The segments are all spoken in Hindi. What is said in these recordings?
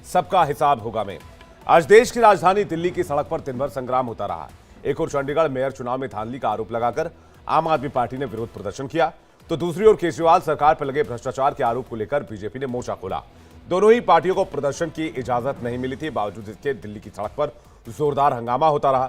सबका हिसाब होगा में। आज देश की राजधानी दिल्ली की सड़क पर दिन भर संग्राम होता रहा। एक और चंडीगढ़ मेयर चुनाव में धांधली का आरोप लगाकर आम आदमी पार्टी ने विरोध प्रदर्शन किया, तो दूसरी ओर केजरीवाल सरकार पर लगे भ्रष्टाचार के आरोप को लेकर बीजेपी ने मोर्चा खोला। दोनों ही पार्टियों को प्रदर्शन की इजाजत नहीं मिली थी, बावजूद इसके दिल्ली की सड़क पर जोरदार हंगामा होता रहा।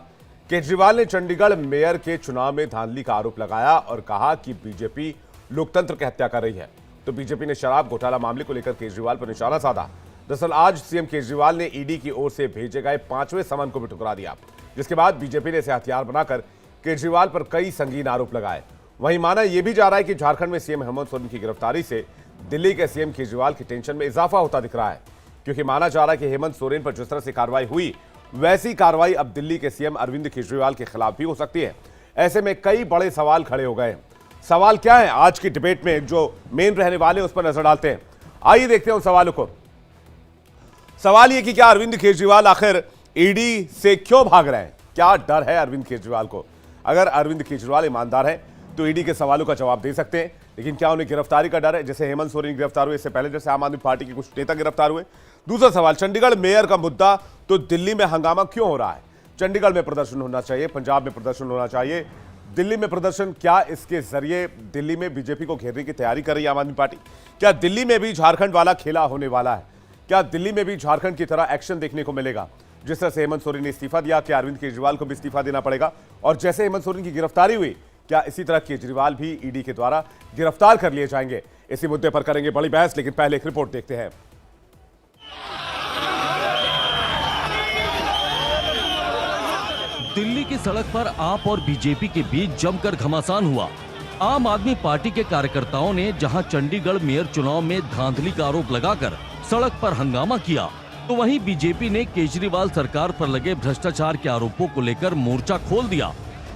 केजरीवाल ने चंडीगढ़ मेयर के चुनाव में धांधली का आरोप लगाया और कहा कि बीजेपी लोकतंत्र की हत्या कर रही है। तो बीजेपी ने शराब घोटाला मामले को लेकर केजरीवाल पर निशाना साधा। दरअसल आज सीएम केजरीवाल ने ईडी की ओर से भेजे गए 5वें समन को भी ठुकरा दिया, जिसके बाद बीजेपी ने इसे हथियार बनाकर केजरीवाल पर कई संगीन आरोप लगाए। वहीं माना यह भी जा रहा है कि झारखंड में सीएम हेमंत सोरेन की गिरफ्तारी से दिल्ली के सीएम केजरीवाल की टेंशन में इजाफा होता दिख रहा है, क्योंकि माना जा रहा है कि हेमंत सोरेन पर जिस तरह से कार्रवाई हुई, वैसी कार्रवाई अब दिल्ली के सीएम अरविंद केजरीवाल के खिलाफ भी हो सकती है। ऐसे में कई बड़े सवाल खड़े हो गए हैं। सवाल क्या है, आज की डिबेट में जो मेन रहने वाले उस पर नजर डालते हैं। आइए देखते हैं उन सवालों को। सवाल यह कि क्या अरविंद केजरीवाल आखिर ईडी से क्यों भाग रहे हैं? क्या डर है अरविंद केजरीवाल को? अगर अरविंद केजरीवाल ईमानदार है तो ईडी के सवालों का जवाब दे सकते हैं, लेकिन क्या उन्हें गिरफ्तारी का डर है? जैसे हेमंत सोरेन गिरफ्तार हुए, इससे पहले जैसे आम आदमी पार्टी के कुछ नेता गिरफ्तार हुए। दूसरा सवाल, चंडीगढ़ मेयर का मुद्दा तो दिल्ली में हंगामा क्यों हो रहा है? चंडीगढ़ में प्रदर्शन होना चाहिए, पंजाब में प्रदर्शन होना चाहिए, दिल्ली में प्रदर्शन, क्या इसके जरिए दिल्ली में बीजेपी को घेरने की तैयारी कर रही है आम आदमी पार्टी? क्या दिल्ली में भी झारखंड वाला खेला होने वाला है? क्या दिल्ली में भी झारखंड की तरह एक्शन देखने को मिलेगा? जिस तरह से हेमंत सोरेन ने इस्तीफा दिया, क्या अरविंद केजरीवाल को भी इस्तीफा देना पड़ेगा? और जैसे हेमंत सोरेन की गिरफ्तारी हुई, क्या इसी तरह केजरीवाल भी ईडी के द्वारा गिरफ्तार कर लिए जाएंगे? इसी मुद्दे पर करेंगे बड़ी बहस, लेकिन पहले एक रिपोर्ट देखते हैं। दिल्ली की सड़क पर आप और बीजेपी के बीच जमकर घमासान हुआ। आम आदमी पार्टी के कार्यकर्ताओं ने जहां चंडीगढ़ मेयर चुनाव में धांधली का आरोप लगाकर सड़क पर हंगामा किया, तो वहीं बीजेपी ने केजरीवाल सरकार पर लगे भ्रष्टाचार के आरोपों को लेकर मोर्चा खोल दिया,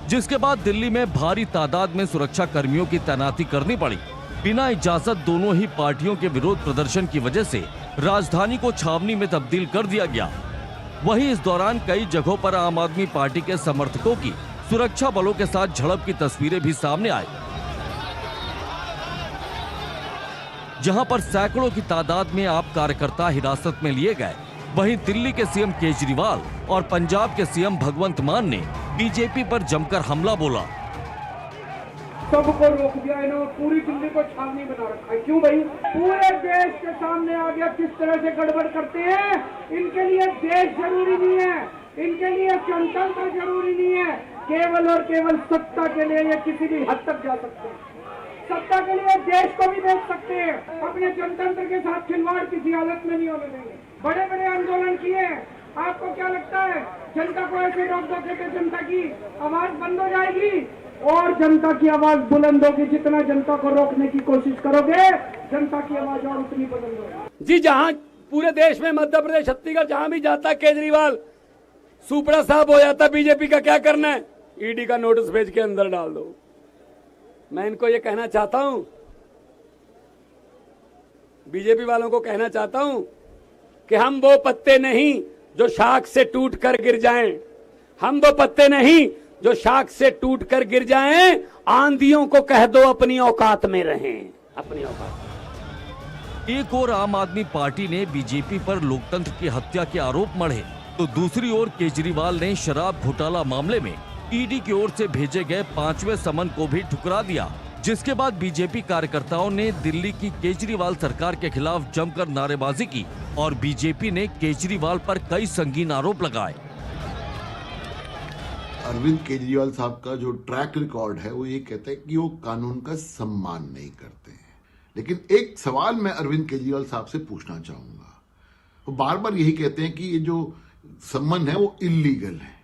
जिसके बाद दिल्ली में भारी तादाद में सुरक्षा कर्मियों की तैनाती करनी पड़ी। बिना इजाजत दोनों ही पार्टियों के विरोध प्रदर्शन की वजह से राजधानी को छावनी में तब्दील कर दिया गया। वहीं इस दौरान कई जगहों पर आम आदमी पार्टी के समर्थकों की सुरक्षा बलों के साथ झड़प की तस्वीरें भी सामने आई, जहां पर सैकड़ों की तादाद में आप कार्यकर्ता हिरासत में लिए गए। वहीं दिल्ली के सीएम केजरीवाल और पंजाब के सीएम भगवंत मान ने बीजेपी पर जमकर हमला बोला। सबको रोक दिया इन्होंने, पूरी दिल्ली को छावनी बना रखा है। क्यों भाई? पूरे देश के सामने आ गया किस तरह से गड़बड़ करते हैं। इनके लिए देश जरूरी नहीं है, इनके लिए जनतंत्र जरूरी नहीं है। केवल और केवल सत्ता के लिए ये किसी भी हद तक जा सकते हैं। सत्ता के लिए देश को भी बेच सकते हैं। अपने जनतंत्र के साथ खिलवाड़ किसी हालत में नहीं होने देंगे। बड़े बड़े आंदोलन किए, आपको क्या लगता है जनता को ऐसे रोक दोगे तो जनता की आवाज बंद हो जाएगी? और जनता की आवाज बुलंद होगी। जितना जनता को रोकने की कोशिश करोगे, जनता की आवाज और उतनी बुलंद होगी। जी, जहां पूरे देश में मध्य प्रदेश, छत्तीसगढ़, जहां भी जाता केजरीवाल सुपड़ा साहब हो जाता, बीजेपी का क्या करना है? ईडी का नोटिस भेज के अंदर डाल दो। मैं इनको ये कहना चाहता हूं, बीजेपी वालों को कहना चाहता हूं कि हम वो पत्ते नहीं जो शाख से टूट कर गिर जाएं। हम वो पत्ते नहीं जो शाख से टूट कर गिर जाएं। आंधियों को कह दो अपनी औकात में रहें, अपनी औकात। एक और आम आदमी पार्टी ने बीजेपी पर लोकतंत्र की हत्या के आरोप मढ़े, तो दूसरी ओर केजरीवाल ने शराब घोटाला मामले में ईडी की ओर से भेजे गए 5वें समन को भी ठुकरा दिया, जिसके बाद बीजेपी कार्यकर्ताओं ने दिल्ली की केजरीवाल सरकार के खिलाफ जमकर नारेबाजी की और बीजेपी ने केजरीवाल पर कई संगीन आरोप लगाए। अरविंद केजरीवाल साहब का जो ट्रैक रिकॉर्ड है वो ये कहता है कि वो कानून का सम्मान नहीं करते हैं। लेकिन एक सवाल मैं अरविंद केजरीवाल साहब से पूछना चाहूंगा। वो बार बार यही कहते हैं कि ये जो सम्मन है वो इल्लीगल है,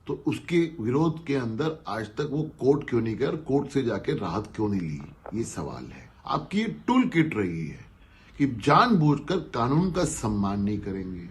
तो उसके विरोध के अंदर आज तक वो कोर्ट क्यों नहीं गए, कोर्ट से जाके राहत क्यों नहीं ली? ये सवाल है। आपकी ये टूल किट रही है कि जानबूझकर कानून का सम्मान नहीं करेंगे,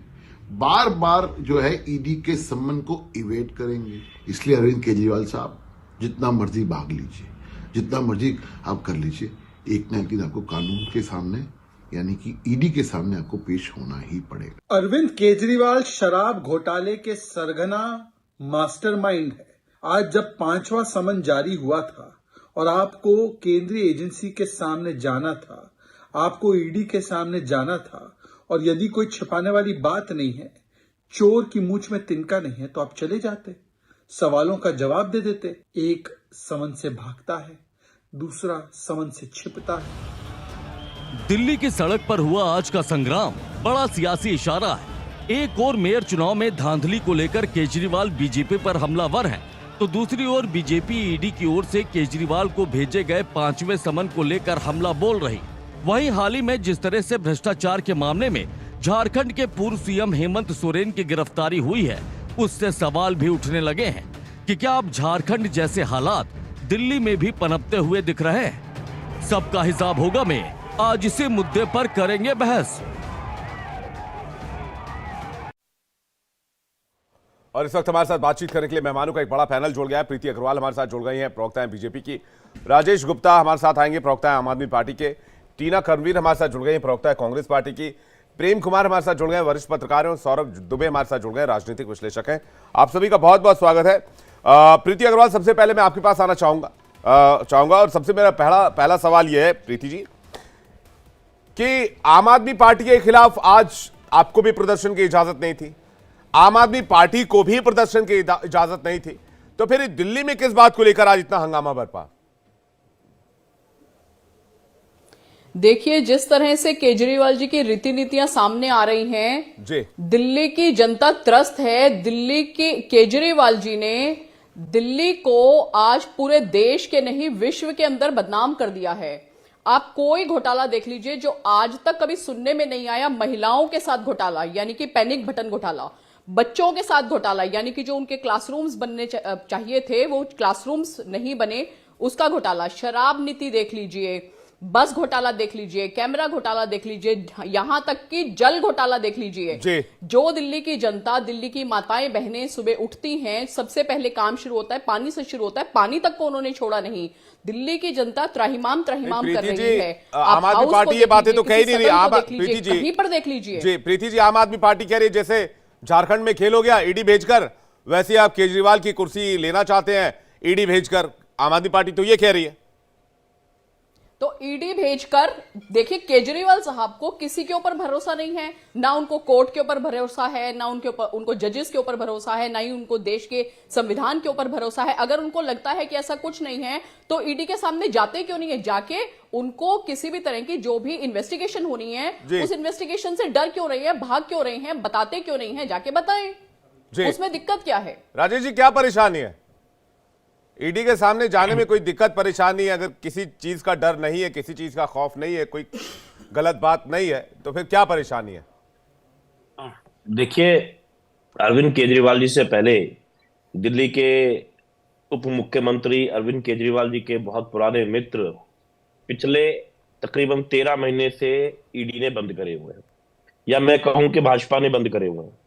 बार बार जो है ईडी के सम्मन को इवेट करेंगे। इसलिए अरविंद केजरीवाल साहब जितना मर्जी भाग लीजिए, जितना मर्जी आप कर लीजिए, एक न एक दिन आपको कानून के सामने यानी कि ईडी के सामने आपको पेश होना ही पड़ेगा। अरविंद केजरीवाल शराब घोटाले के सरगना मास्टरमाइंड है। आज जब 5वां समन जारी हुआ था और आपको केंद्रीय एजेंसी के सामने जाना था, आपको ईडी के सामने जाना था, और यदि कोई छिपाने वाली बात नहीं है, चोर की मूंछ में तिनका नहीं है, तो आप चले जाते, सवालों का जवाब दे देते। एक समन से भागता है, दूसरा समन से छिपता है। दिल्ली की सड़क पर हुआ आज का संग्राम बड़ा सियासी इशारा है। एक और मेयर चुनाव में धांधली को लेकर केजरीवाल बीजेपी पर हमलावर हैं, तो दूसरी ओर बीजेपी ईडी की ओर से केजरीवाल को भेजे गए 5वें समन को लेकर हमला बोल रही। वहीं हाल ही में जिस तरह से भ्रष्टाचार के मामले में झारखंड के पूर्व सीएम हेमंत सोरेन की गिरफ्तारी हुई है, उससे सवाल भी उठने लगे हैं कि क्या अब झारखंड जैसे हालात दिल्ली में भी पनपते हुए दिख रहे हैं। सबका हिसाब होगा में आज इसी मुद्दे पर करेंगे बहस। और इस वक्त हमारे साथ बातचीत करने के लिए मेहमानों का एक बड़ा पैनल जुड़ गया है। प्रीति अग्रवाल हमारे साथ जुड़ गई हैं, प्रवक्ता हैं बीजेपी की। राजेश गुप्ता हमारे साथ आएंगे, प्रवक्ता है आम आदमी पार्टी के। टीना कर्मवीर हमारे साथ जुड़ गई हैं, प्रवक्ता है कांग्रेस पार्टी की। प्रेम कुमार हमारे साथ जुड़ गए, वरिष्ठ पत्रकार हैं। सौरभ दुबे हमारे साथ जुड़ गए, राजनीतिक विश्लेषक हैं। आप सभी का बहुत बहुत स्वागत है। प्रीति अग्रवाल, सबसे पहले मैं आपके पास आना चाहूंगा और सबसे मेरा पहला सवाल यह है प्रीति जी कि आम आदमी पार्टी के खिलाफ आज आपको भी प्रदर्शन की इजाजत नहीं थी, आम आदमी पार्टी को भी प्रदर्शन की इजाजत नहीं थी, तो फिर दिल्ली में किस बात को लेकर आज इतना हंगामा बरपा? देखिए, जिस तरह से केजरीवाल जी की रीति नीतियां सामने आ रही हैं जी, दिल्ली की जनता त्रस्त है। दिल्ली की केजरीवाल जी ने दिल्ली को आज पूरे देश के नहीं विश्व के अंदर बदनाम कर दिया है। आप कोई घोटाला देख लीजिए जो आज तक कभी सुनने में नहीं आया। महिलाओं के साथ घोटाला यानी कि पैनिक बटन घोटाला, बच्चों के साथ घोटाला यानी कि जो उनके क्लासरूम्स बनने चाहिए थे वो क्लासरूम्स नहीं बने, उसका घोटाला, शराब नीति देख लीजिए, बस घोटाला देख लीजिए, कैमरा घोटाला देख लीजिए, यहां तक कि जल घोटाला देख लीजिए। जो दिल्ली की जनता, दिल्ली की माताएं बहनें सुबह उठती हैं, सबसे पहले काम शुरू होता है पानी से शुरू होता है, पानी तक को उन्होंने छोड़ा नहीं। दिल्ली की जनता त्राहिमाम कर रही है। आम आदमी पार्टी ये बातें तो कह ही नहीं रही। प्रीति जी, कहीं पर देख लीजिए जी, प्रीति जी, आम आदमी पार्टी कह रही है जैसे झारखंड में खेल हो गया ईडी भेजकर, वैसे आप केजरीवाल की कुर्सी लेना चाहते हैं ईडी भेजकर। आम आदमी पार्टी तो ये कह रही है। तो ईडी भेजकर, देखिए केजरीवाल साहब को किसी के ऊपर भरोसा नहीं है, ना उनको कोर्ट के ऊपर भरोसा है, ना उनको जजेस के ऊपर भरोसा है, ना ही उनको देश के संविधान के ऊपर भरोसा है। अगर उनको लगता है कि ऐसा कुछ नहीं है तो ईडी के सामने जाते क्यों नहीं है? जाके उनको किसी भी तरह की जो भी इन्वेस्टिगेशन होनी है उस इन्वेस्टिगेशन से डर क्यों रही है, भाग क्यों रहे हैं, बताते क्यों नहीं है? जाके बताएं, उसमें दिक्कत क्या है? राजेश जी, क्या परेशानी है? ईडी के सामने जाने में कोई दिक्कत परेशानी है? अगर किसी चीज का डर नहीं है, किसी चीज का खौफ नहीं है, कोई गलत बात नहीं है, तो फिर क्या परेशानी है? देखिए, अरविंद केजरीवाल जी से पहले दिल्ली के उप मुख्यमंत्री अरविंद केजरीवाल जी के बहुत पुराने मित्र पिछले तकरीबन 13 महीने से ईडी ने बंद करे हुए हैं, या मैं कहूं कि भाजपा ने बंद करे हुए हैं।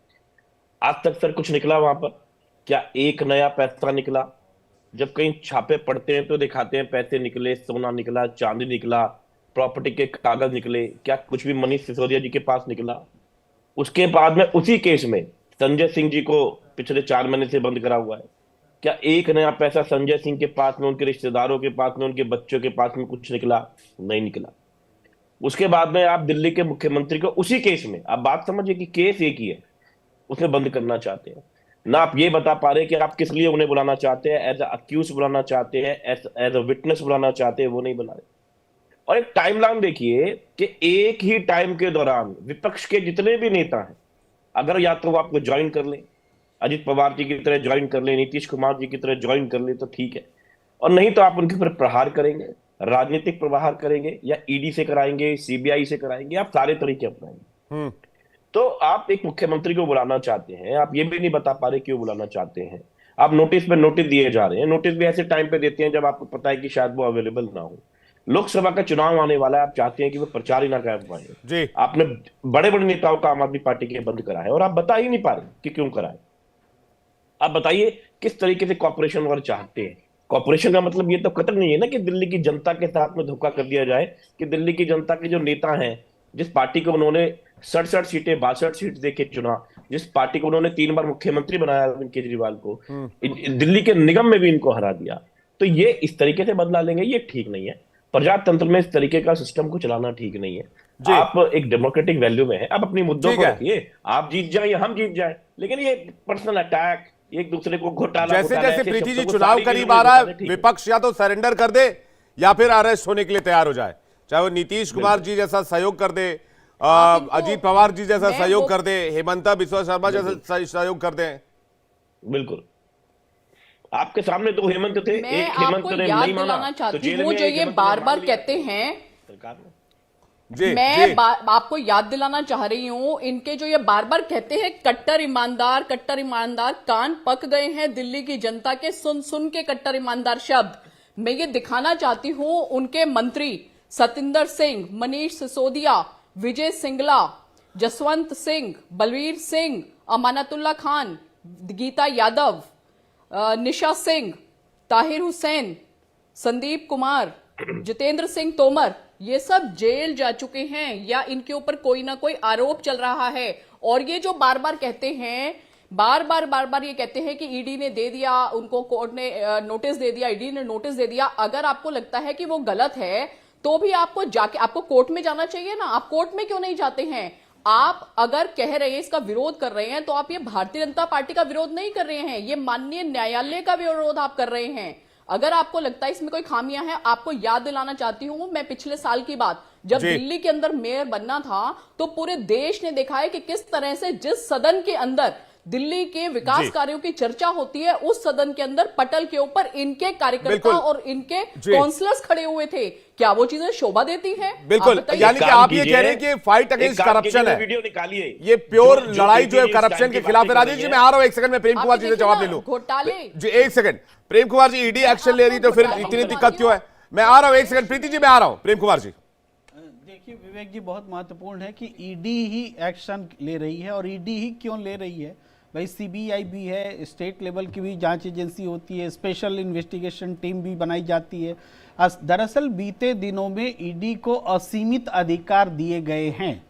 आज तक सर कुछ निकला वहां पर? क्या एक नया पैसा निकला? जब कहीं छापे पड़ते हैं तो दिखाते हैं पैसे निकले, सोना निकला, चांदी निकला, प्रॉपर्टी के कागज निकले। क्या कुछ भी मनीष सिसोदिया जी के पास निकला? उसके बाद में उसी केस में संजय सिंह जी को पिछले 4 महीने से बंद करा हुआ है। क्या एक नया पैसा संजय सिंह के पास में, उनके रिश्तेदारों के पास में, उनके बच्चों के पास में कुछ निकला? नहीं निकला। उसके बाद में आप दिल्ली के मुख्यमंत्री को उसी केस में, आप बात समझिए कि केस एक ही है, उसमें बंद करना चाहते हैं। ना आप ये बता पा रहे कि आप किस लिए उन्हें बुलाना चाहते हैं, एज अक्यूज बुलाना चाहते हैं, एज अ विटनेस बुलाना चाहते हैं, वो नहीं बुला रहे। और एक टाइमलाइन देखिए कि एक ही टाइम के दौरान विपक्ष के जितने भी नेता हैं, अगर या तो वो आपको ज्वाइन कर ले, अजित पवार जी की तरह ज्वाइन कर ले, नीतीश कुमार जी की तरह ज्वाइन कर ले तो ठीक है, और नहीं तो आप उनके ऊपर प्रहार करेंगे, राजनीतिक प्रहार करेंगे, या ईडी से कराएंगे, सीबीआई से कराएंगे, आप सारे तरीके अपनाएंगे। तो आप एक मुख्यमंत्री को बुलाना चाहते हैं, आप ये भी नहीं बता पा रहे क्यों बुलाना चाहते हैं। आप नोटिस पे नोटिस दिए जा रहे हैं, नोटिस भी ऐसे टाइम पे देते हैं जब आपको पता है कि शायद वो अवेलेबल ना हो। लोकसभा का चुनाव आने वाला है, आप चाहते हैं कि वो प्रचार ही ना कर पाए। आपने बड़े बड़े नेताओं का आम आदमी पार्टी के बंद करा है और आप बता ही नहीं पा रहे कि क्यों करा है। आप बताइए किस तरीके से कॉर्पोरेशन और चाहते हैं। कॉर्पोरेशन का मतलब ये तो कतई नहीं है ना कि दिल्ली की जनता के साथ में धोखा कर दिया जाए, कि दिल्ली की जनता के जो नेता हैं, जिस पार्टी को उन्होंने 67 सीटें 62 सीट देके चुना, जिस पार्टी को उन्होंने 3 बार मुख्यमंत्री बनाया अरविंद केजरीवाल को, दिल्ली के निगम में भी इनको हरा दिया, तो ये इस तरीके से बदला लेंगे, ये ठीक नहीं है। प्रजातंत्र में इस तरीके का सिस्टम को चलाना ठीक नहीं है। जी। आप एक डेमोक्रेटिक वैल्यू में है, आप अपनी मुद्दों ठीक को है। रखिए, आप जीत जाए या हम जीत जाए, लेकिन ये पर्सनल अटैक, एक दूसरे को घोटाला जैसे घोटाला, जैसे ऐसे प्रीति जी शब्दों को चुनाव सारी करीब चीजों आ में रहा घुसा दे, है, ठीक है। विपक्ष या तो सरेंडर कर दे या फिर अरेस्ट होने के लिए तैयार हो जाए, चाहे वो नीतीश कुमार जी जैसा सहयोग कर दे, अजीत पवार जी जैसा सहयोग कर दे, हेमंता बिस्वा शर्मा जैसा सहयोग कर दे। बिल्कुल, आपके सामने दो हेमंत थे, मैं एक हेमंत आपको ने याद नहीं माना दिलाना तो चाहती जेल हूँ, में, जो एक ये हेमंत ने बार मान बार लिया कहते हैं, सरकार में। जी मैं जी आपको याद दिलाना चाह रही हूं, इनके जो ये बार बार कहते हैं कट्टर ईमानदार, कान पक गए हैं दिल्ली की जनता के सुन सुन के कट्टर ईमानदार शब्द। मैं ये दिखाना चाहती हूं, उनके मंत्री सतिंदर सिंह, मनीष सिसोदिया, विजय सिंगला, जसवंत सिंह, बलवीर सिंह, अमानतुल्ला खान, गीता यादव, निशा सिंह, ताहिर हुसैन, संदीप कुमार, जितेंद्र सिंह तोमर, ये सब जेल जा चुके हैं या इनके ऊपर कोई ना कोई आरोप चल रहा है। और ये जो बार बार कहते हैं, बार बार ये कहते हैं कि ईडी ने दे दिया, उनको कोर्ट ने नोटिस दे दिया, ईडी ने नोटिस दे दिया। अगर आपको लगता है कि वो गलत है तो भी आपको कोर्ट में जाना चाहिए ना। आप कोर्ट में क्यों नहीं जाते हैं? आप अगर कह रहे हैं, इसका विरोध कर रहे हैं, तो आप ये भारतीय जनता पार्टी का विरोध नहीं कर रहे हैं, ये माननीय न्यायालय का विरोध आप कर रहे हैं। अगर आपको लगता है इसमें कोई खामियां हैं, आपको याद दिलाना चाहती हूं मैं पिछले साल की बात, जब दिल्ली के अंदर मेयर बनना था तो पूरे देश ने देखा है कि किस तरह से जिस सदन के अंदर दिल्ली के विकास कार्यों की चर्चा होती है, उस सदन के अंदर पटल के ऊपर इनके कार्यकर्ता और इनके काउंसलर्स खड़े हुए थे। क्या वो चीजें शोभा देती हैं? बिल्कुल, यानी कि आप ये कह रहे हैं कि फाइट अगेंस्ट करप्शन है, वीडियो निकालिए, ये प्योर लड़ाई जो है करप्शन के खिलाफ है। राजेश जी मैं आ रहा हूं, एक सेकंड में प्रेम कुमार जी से जवाब ले लूं। घोटाले जी एक second, Prem Kumar ji ED action ले रही तो फिर इतनी दिक्कत क्यों है? मैं आ रहा हूं, एक सेकंड प्रीति जी मैं आ रहा हूं। प्रेम कुमार जी देखिए विवेक जी, बहुत महत्वपूर्ण है कि ईडी ही एक्शन ले रही है। और ईडी ही क्यों ले रही है भाई? सीबीआई भी है, स्टेट लेवल की भी जांच एजेंसी होती है, स्पेशल इन्वेस्टिगेशन टीम भी बनाई जाती है। दरअसल बीते दिनों में ईडी को असीमित अधिकार दिए गए हैं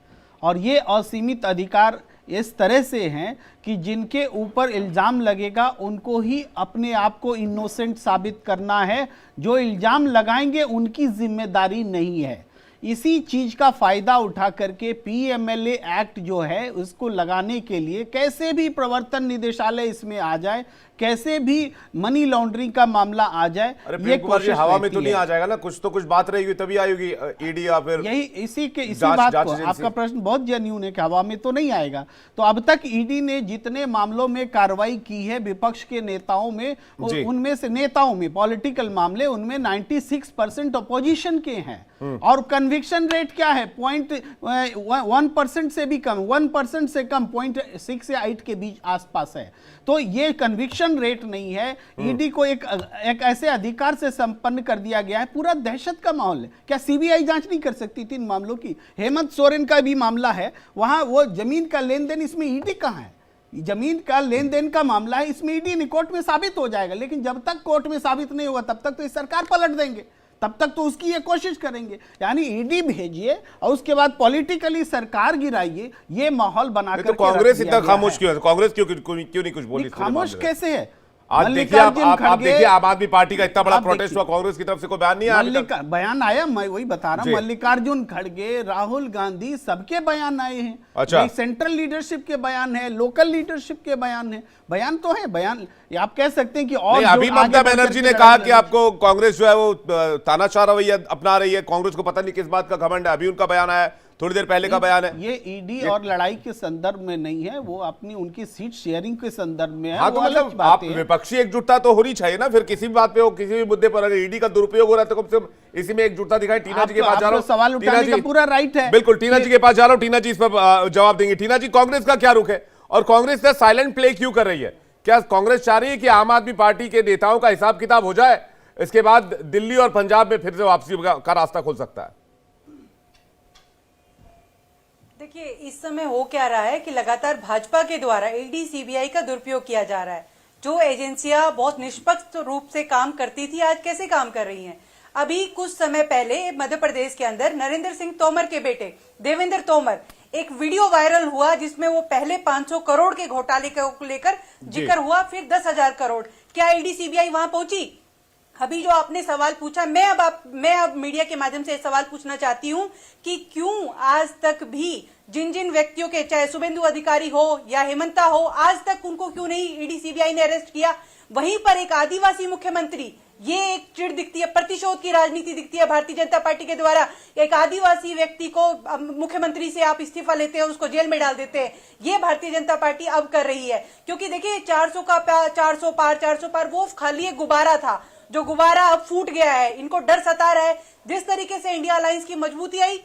और ये असीमित अधिकार इस तरह से हैं कि जिनके ऊपर इल्ज़ाम लगेगा उनको ही अपने आप को इनोसेंट साबित करना है, जो इल्ज़ाम लगाएंगे उनकी जिम्मेदारी नहीं है। इसी चीज का फायदा उठा करके पीएमएलए एक्ट जो है उसको लगाने के लिए कैसे भी प्रवर्तन निदेशालय इसमें आ जाए, कैसे भी मनी लॉन्ड्रिंग का मामला आ जाए, ये कोशिश हवा में तो नहीं आ जाएगा ना, कुछ तो कुछ बात रहेगी तभी आएगी ईडी या फिर यही इसी बात को आपका प्रश्न बहुत जेन्युइन है कि हवा में तो नहीं आएगा। तो अब तक ईडी ने जितने मामलों में कार्रवाई की है विपक्ष के नेताओं में, उनमें से नेताओं में पॉलिटिकल मामले उनमें 96% अपोजिशन के हैं। और कन्विक्शन रेट क्या है? 0.1% से भी कम, 1% से कम, 0.6 या 8 के बीच आसपास है। तो ये कन्विक्शन रेट नहीं है। ईडी को एक ऐसे अधिकार से संपन्न कर दिया गया है, पूरा दहशत का माहौल है। क्या सीबीआई जांच नहीं कर सकती थी इन मामलों की? हेमंत सोरेन का भी मामला है, वहां वो जमीन का लेन देन, इसमें ईडी कहां है? जमीन का लेन देन का मामला है, इसमें ईडी कोर्ट में साबित हो जाएगा। लेकिन जब तक कोर्ट में साबित नहीं होगा तब तक तो इस सरकार पलट देंगे, तब तक तो उसकी ये कोशिश करेंगे। यानी ईडी भेजिए और उसके बाद पॉलिटिकली सरकार गिराइए, ये माहौल बनाकर तो कांग्रेस इतना खामोश क्यों है? कांग्रेस क्यों नहीं कुछ बोली? खामोश कैसे है? आज देखिए आप देखिए आम आदमी पार्टी का इतना बड़ा प्रोटेस्ट हुआ, कांग्रेस की तरफ से कोई बयान नहीं आया। बयान आया, मैं वही बता रहा हूं, मल्लिकार्जुन खड़गे, राहुल गांधी, सबके बयान आए हैं। अच्छा, सेंट्रल लीडरशिप के बयान है, लोकल लीडरशिप के बयान है, बयान तो है। बयान आप कह सकते हैं कि और अभी ममता बनर्जी ने कहा कि आपको कांग्रेस जो है वो तानाशाह रवैया अपना रही है, कांग्रेस को पता नहीं किस बात का घमंड है। अभी उनका बयान आया, थोड़ी देर पहले का बयान है। ये ईडी और लड़ाई के संदर्भ में नहीं है, वो अपनी उनकी सीट शेयरिंग के संदर्भ में है। हाँ, तो मतलब आप विपक्षी एकजुटता तो होनी चाहिए ना, फिर किसी भी बात पे हो, किसी भी मुद्दे पर अगर ईडी का दुरुपयोग हो रहा है तो कम से कम इसी में एकजुटता दिखाएं। टीना जी के पास जा रहा हूं, सवाल उठाने का पूरा राइट है। बिल्कुल, टीना जी के पास जा रहा हूं, टीना जी इस पर जवाब देंगे। टीना जी, कांग्रेस का क्या रुख है और कांग्रेस का साइलेंट प्ले क्यों कर रही है? क्या कांग्रेस चाह रही है कि आम आदमी पार्टी के नेताओं का हिसाब किताब हो जाए, इसके बाद दिल्ली और पंजाब में फिर से वापसी का रास्ता खुल सकता है? देखिए, इस समय हो क्या रहा है कि लगातार भाजपा के द्वारा ईडी सीबीआई का दुरुपयोग किया जा रहा है। जो एजेंसियां बहुत निष्पक्ष रूप से काम करती थी, आज कैसे काम कर रही हैं? अभी कुछ समय पहले मध्य प्रदेश के अंदर नरेंद्र सिंह तोमर के बेटे देवेंद्र तोमर, एक वीडियो वायरल हुआ जिसमें वो पहले 500 करोड़ के घोटाले को लेकर जिक्र हुआ, फिर 10,000 करोड़। क्या ईडी सीबीआई वहां पहुंची? अभी जो आपने सवाल पूछा, मैं अब मीडिया के माध्यम से सवाल पूछना चाहती हूं कि क्यों आज तक भी जिन जिन व्यक्तियों के, चाहे शुभेंदु अधिकारी हो या हेमंता हो, आज तक उनको क्यों नहीं ईडी सीबीआई ने अरेस्ट किया। वहीं पर एक आदिवासी मुख्यमंत्री, ये एक चिढ़ दिखती है, प्रतिशोध की राजनीति दिखती है भारतीय जनता पार्टी के द्वारा। एक आदिवासी व्यक्ति को मुख्यमंत्री से आप इस्तीफा लेते हैं, उसको जेल में डाल देते हैं। ये भारतीय जनता पार्टी अब कर रही है, क्योंकि देखिए 400 पार वो खाली एक गुब्बारा था, जो गुब्बारा अब फूट गया है। इनको डर सता रहा है। जिस तरीके से इंडिया अलायंस की मजबूती आई,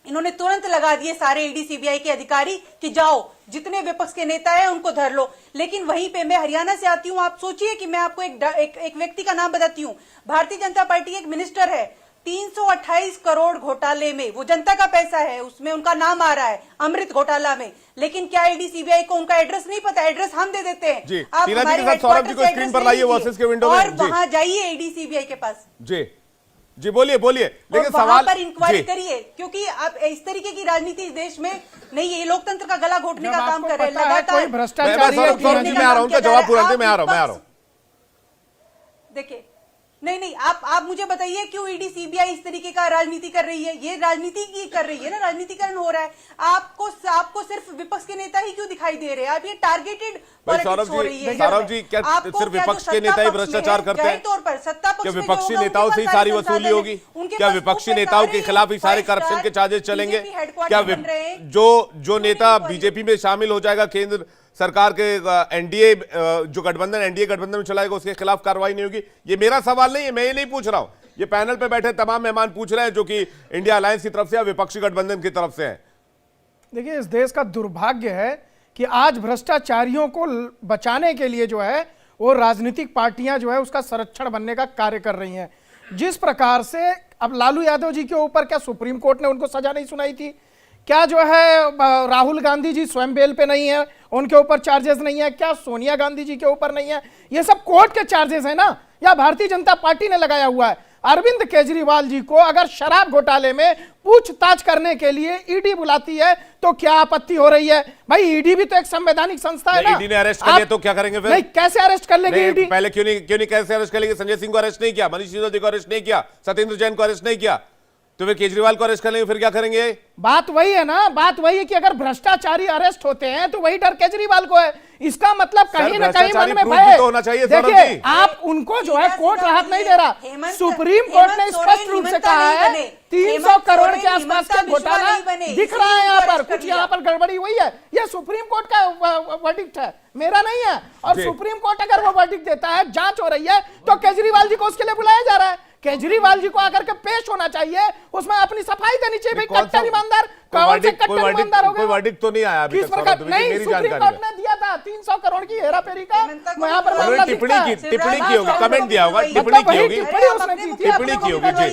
इन्होंने तुरंत लगा दिए सारे ईडी सीबीआई के अधिकारी कि जाओ जितने विपक्ष के नेता हैं उनको धर लो। लेकिन वहीं पे मैं हरियाणा से आती हूं, आप सोचिए कि मैं आपको एक व्यक्ति का नाम बताती हूं। भारतीय जनता पार्टी के एक मिनिस्टर है, 328 करोड़ घोटाले में, वो जनता का पैसा है, उसमें उनका नाम आ रहा है, अमृत घोटाला में। लेकिन क्या ईडी सीबीआई को उनका एड्रेस नहीं पता? एड्रेस हम दे देते हैं। आप हमारे सौरभ जी को स्क्रीन पर लाइए वर्सेस के विंडो में, और वहां जाइए ईडी सीबीआई के पास। जी बोलिए। लेकिन सवाल पर इंक्वायरी करिए, क्योंकि आप इस तरीके की राजनीति इस देश में नहीं है। ये लोकतंत्र का गला घोटने का काम कर रहे हैं लगातार। सौरभ जी मैं आ रहा हूं, उनका जवाब पूरा मैं आ रहा हूं। देखिए, नहीं, आप मुझे बताइए क्यों ईडी सीबीआई इस तरीके का राजनीति कर रही है? ये राजनीति की कर रही है ना, राजनीतिकरण हो रहा है। आपको सिर्फ विपक्ष के नेता ही क्यों दिखाई दे रहे हैं? आप ये टारगेटेड पॉलिटिक्स हो रही है। सौरभ जी, क्या सिर्फ विपक्ष के नेता ही भ्रष्टाचार करते हैं? तौर पर सत्ता पक्ष क्या में विपक्षी नेताओं से ही सारी वसूली होगी? क्या विपक्षी नेताओं के खिलाफ ही सारे करप्शन के चार्जेस चलेंगे? क्या जो नेता बीजेपी में शामिल हो जाएगा, केंद्र सरकार के एनडीए जो एनडीए गठबंधन में चलाएगा, उसके खिलाफ कार्रवाई नहीं होगी? ये मेरा सवाल नहीं है, मैं ये नहीं पूछ रहा हूं। ये पैनल पे बैठे तमाम मेहमान पूछ रहे हैं, जो कि इंडिया अलायंस की तरफ से या विपक्षी गठबंधन की तरफ से हैं। देखिए, इस देश का दुर्भाग्य है कि आज भ्रष्टाचारियों को बचाने के लिए जो है वो राजनीतिक पार्टियां जो है उसका संरक्षण बनने का कार्य कर रही हैं। जिस प्रकार से अब लालू यादव जी के ऊपर क्या सुप्रीम कोर्ट ने उनको सजा नहीं सुनाई थी? क्या जो है राहुल गांधी जी स्वयं बेल पे नहीं है, उनके ऊपर चार्जेस नहीं है? क्या सोनिया गांधी जी के ऊपर नहीं है? ये सब कोर्ट के चार्जेस है ना, या भारतीय जनता पार्टी ने लगाया हुआ है? अरविंद केजरीवाल जी को अगर शराब घोटाले में पूछताछ करने के लिए ईडी बुलाती है तो क्या आपत्ति हो रही है? भाई ईडी भी तो एक संवैधानिक संस्था है ना। ईडी ने अरेस्ट कर लिया तो क्या करेंगे फिर? नहीं, कैसे अरेस्ट कर लेगी ईडी? पहले क्यों नहीं कैसे अरेस्ट कर लेगी? संजय सिंह को अरेस्ट नहीं किया, मनीष सिसोदिया को अरेस्ट नहीं किया, सत्येंद्र जैन को अरेस्ट नहीं किया, तो फिर केजरीवाल को अरेस्ट कर लेंगे, फिर क्या करेंगे? बात वही है ना, बात वही है कि अगर भ्रष्टाचारी अरेस्ट होते हैं तो वही डर केजरीवाल को है। इसका मतलब कहीं ना कहीं मन में भय होना चाहिए। देखिए, आप उनको जो है कोर्ट राहत नहीं दे रहा। सुप्रीम कोर्ट ने स्पष्ट रूप से कहा है 300 करोड़ के आसपास का घोटाला दिख रहा है यहाँ पर, कुछ यहाँ पर गड़बड़ी हुई है। यह सुप्रीम कोर्ट का वर्डिक्ट है, मेरा नहीं है। और सुप्रीम कोर्ट अगर वो वर्डिक्ट देता है, जांच हो रही है, तो केजरीवाल जी को उसके लिए बुलाया जा रहा है। केजरीवाल जी को आकर के पेश होना चाहिए, उसमें अपनी सफाई देनी चाहिए। कट्टर ईमानदार कौन से कट्टर ईमानदार हो गए? कोई वर्डिक्ट तो नहीं आया अभी तक। नहीं, सुप्रीम कोर्ट ने दिया था 300 करोड़ की हेराफेरी का। यहाँ पर टिप्पणी की होगी, कमेंट दिया होगा, टिप्पणी की होगी, टिप्पणी की होगी जी।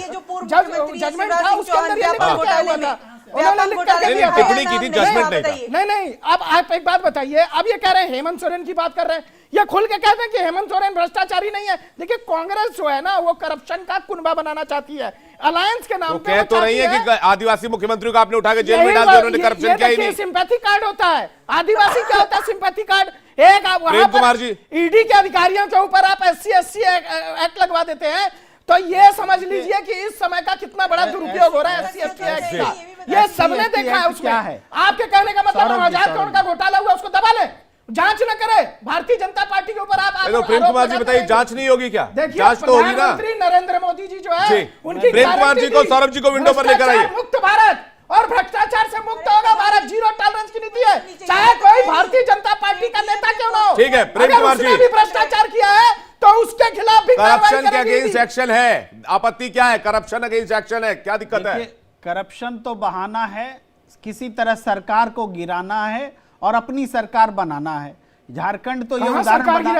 जजमेंट था उसके अंदर ये लिखा हुआ था, उन्होंने लिख करके दिया। टिप्पणी की थी, जजमेंट नहीं। नहीं, अब आप एक बात बताइए, अब ये कह रहे हैं हेमंत सोरेन की बात कर रहे हैं, ये खुल के कहते हैं कि हेमंत सोरेन भ्रष्टाचारी नहीं है। देखिए, कांग्रेस जो है ना वो करप्शन का कुनबा बनाना चाहती है अलायंस के नाम तो कह तो रही है कि आदिवासी मुख्यमंत्री को आपने उठा के जेल में डाल दिया, उन्होंने करप्शन किया ही नहीं। सिंपैथी कार्ड होता है, आदिवासी क्या होता है? Sympathy card. एक आप वहां कुमार जी, ईडी के अधिकारियों के ऊपर आप SC एक्ट लगवा देते हैं, तो ये समझ लीजिए कि इस समय का कितना बड़ा दुरुपयोग हो रहा है SC एक्ट का। ये सबने देखा है। उसमें आपके कहने का मतलब 9,000 करोड़ का घोटाला हुआ, उसको दबा ले, जांच न करे भारतीय जनता पार्टी के ऊपर। आप प्रेम कुमार जी बताइए, जांच नहीं होगी क्या? जांच तो होगी ना। प्रधानमंत्री नरेंद्र मोदी जी जो है उनकी प्रेम कुमार जी को, सौरभ जी को विंडो पर लेकर आइए। मुक्त भारत और भ्रष्टाचार से मुक्त होगा भारत, जीरो टॉलरेंस की नीति है, चाहे कोई भारतीय जनता पार्टी का नेता क्यों ना हो। ठीक है, प्रेम कुमार जी, भी भ्रष्टाचार किया है तो उसके खिलाफ भी करप्शन के अगेंस्ट एक्शन है। आपत्ति क्या है? करप्शन अगेंस्ट एक्शन है, क्या दिक्कत है? करप्शन तो बहाना है, किसी तरह सरकार को गिराना है और अपनी सरकार बनाना है। झारखंड तो ये उदाहरण बना।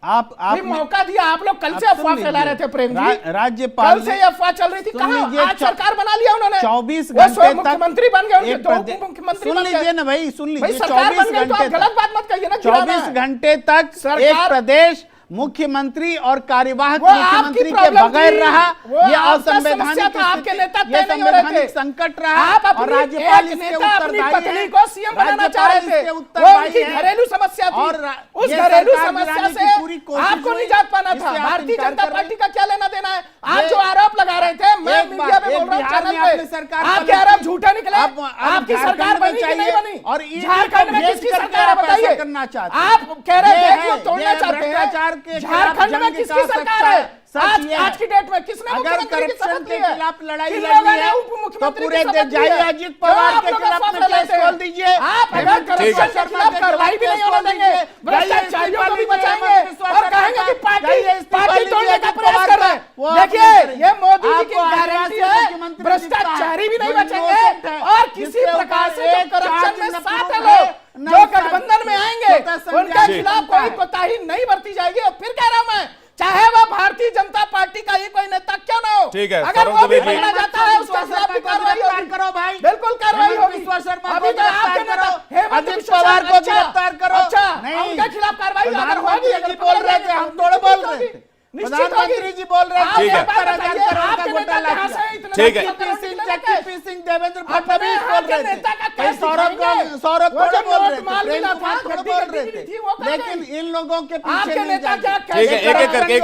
आप मौका दिया, आप लोग कल से अफवाह फैला रहे थे प्रेम जी, राज्यपाल कल से अफवाह चल रही थी, कहां आज सरकार बना लिया उन्होंने? 24 घंटे मुख्यमंत्री बन गए, मुख्यमंत्री सुन लीजिए ना भाई, सुन लीजिए। 24 घंटे, गलत बात मत कहिए ना। 24 घंटे तक एक प्रदेश मुख्यमंत्री और कार्यवाहक वो आपकी मुख्यमंत्री के प्रॉब्लम बगैर थी। रहा, वो ये आपका असंवैधानिक समस्या था, आपके स्थिति, नेता ये तय नहीं हो रहे थे। संवैधानिक संकट रहा आप और अपनी राज्यपाल एक इसके नेता अपनी उत्तरदायी पत्नी है। को सीएम बनाना चाह रहे थे, राज्यपाल इसके वो उत्तरदायी उनकी है। घरेलू समस्या थी, और उस ये घरेलू सरकार समस्या गिराने से की पूरी कोशिश आपको हुई, निजात पाना था। जिससे आप भारतीय इनकार जनता कर रहे पार्टी का क्या लेना देना है? आप ये- जो आरोप लगा रहे थे, मैं एक मीडिया पे बार- बोल रहा हूँ, बिहार में चैनल आपने पे, सरकार आपके पलट आरोप दी। झूठे निकले। अब आपकी झारखंड सरकार में बनी कि चाहिए नहीं बनी? और ईडी को झारखंड में भेज किसकी करके सरकार है आप ऐसा बताइए? करना चाहते हैं। आप कह रहे ये थे है, वो तोड़ना ये चाहते भ्रष्टाचार हैं। के झारखंड खिलाफ में जंग किसकी का सरकार सच्चा है? सच ये है। आज की डेट में किसने अगर मुख्यमंत्री की करप्शन शपथ ली के है? खिलाफ लड़ाई किन लड़नी लोगों ने है उप तो मुख्यमंत्री पूरे की शपथ ली जाइए है? अजित पवार क्यों के आप लोग खिलाफ अफवाह में केस फैलाते हैं? खोल दीजिए। आप अगर हेमंत करप्शन बिस्वा के शर्मा खिलाफ के कार्रवाई भी खिलाफ नहीं केस होने खोल देंगे, दीजिए। भ्रष्टाचारियों को भी जाइए बचाएंगे हेमंत बिस्वा और शर्मा कहेंगे कि का, जाइए इस्तीफा पार्टी लीजिए तोड़ने का अजित प्रयास पवार कर का। रहे हैं। वो देखिए, ये मोदी जी की आपको गारंटी आदिवासी है, मुख्यमंत्री भ्रष्टाचारी भी नहीं दिखता है, बचेंगे जो innocent है, और किसी जिसके प्रकार ऊपर से जो एक करप्शन चार्ज में न साथ है प्रूफ है, लोग न जो उसका गठबंधन में आएंगे छोटा संज्ञान उनके जी खिलाफ बनता कोई है। कोताही नहीं बरती जाएगी। और फिर कह रहा हूं मैं, चाहे वह भारतीय जनता पार्टी का ही कोई नेता क्यों ना हो, ठीक है, अगर सौरभ वो भी द्विवेदी। पकड़ा जाता है उसके खिलाफ भी कार्रवाई होगी। करो भाई, बिल्कुल कार्रवाई हेमंत होगी। बिस्वा शर्मा अभी को तो आपके गिरफ्तार नेता करो, हेमंत अजित बिस्वा पवार शर्मा, को गिरफ्तार करो। अच्छा, नहीं, उनके खिलाफ कार्रवाई अगर होगी, प्रधानमंत्री अगर जी बोल पकड़े रहे थे, जाएंगे, हम थोड़े बोल रहे होगी। थे। निश्चित प्रधानमंत्री होगी। जी बोल रहे आप थे ठीक है। 70,000 करोड़ का आपके नेता घोटाला कहाँ से किया। इतने ठीक है। चक्की सिंह देवेंद्र फडणवीस बोल आपके रहे नेता का थे, कैसे सौरभ दिखाएंगे? सौरभ वो थोड़े जो बोल नोट रहे थे, माल प्रेम मिला कुमार था, थोड़े गद्दी बोल गद्दी रहे मिली थे, थी, वो कहाँ लेकिन गई? इन लोगों के पीछे आपके नहीं नेता जाएंगे। क्या ठीक है, एक एक करके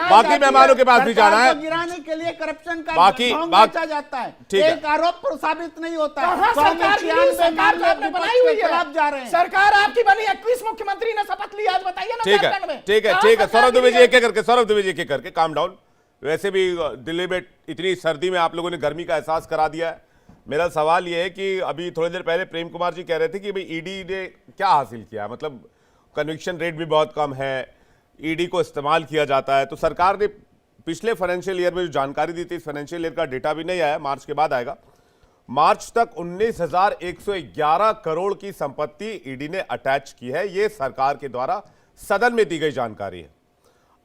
बाकी मेहमानों के पास भी जाना है। सरकार को गिराने के लिए करप्शन का बाकी- ढोंग बाकी- बेचा जाता है, ठीक है। एक आरोप पर साबित नहीं होता है। कहाँ 100 में सरकार की 96 सरकार तो मामले आपने विपक्ष बनाई हुई के है। खिलाफ जा रहे हैं। सरकार आपकी बनी, 21 मुख्यमंत्री ने शपथ ली, आज बताइए ना ठीक झारखंड है, में। ठीक है, कहाँ ठीक है। सरकार सौरभ की द्विवेदी है? एक एक करके, सौरभ द्विवेदी एक एक करके, काम डाउन। वैसे भी दिल्ली में इतनी सर्दी में आप लोगों ने गर्मी का एहसास करा दिया है। मेरा सवाल यह है कि अभी थोड़ी देर पहले प्रेम कुमार जी कह रहे थे कि भाई ईडी ने क्या हासिल किया, मतलब कन्विक्शन रेट भी बहुत कम है, ईडी को इस्तेमाल किया जाता है। तो सरकार ने पिछले फाइनेंशियल ईयर में जो जानकारी दी थी, इस फाइनेंशियल ईयर का डेटा भी नहीं आया, मार्च के बाद आएगा। मार्च तक 19,111 करोड़ की संपत्ति ईडी ने अटैच की है। यह सरकार के द्वारा सदन में दी गई जानकारी है।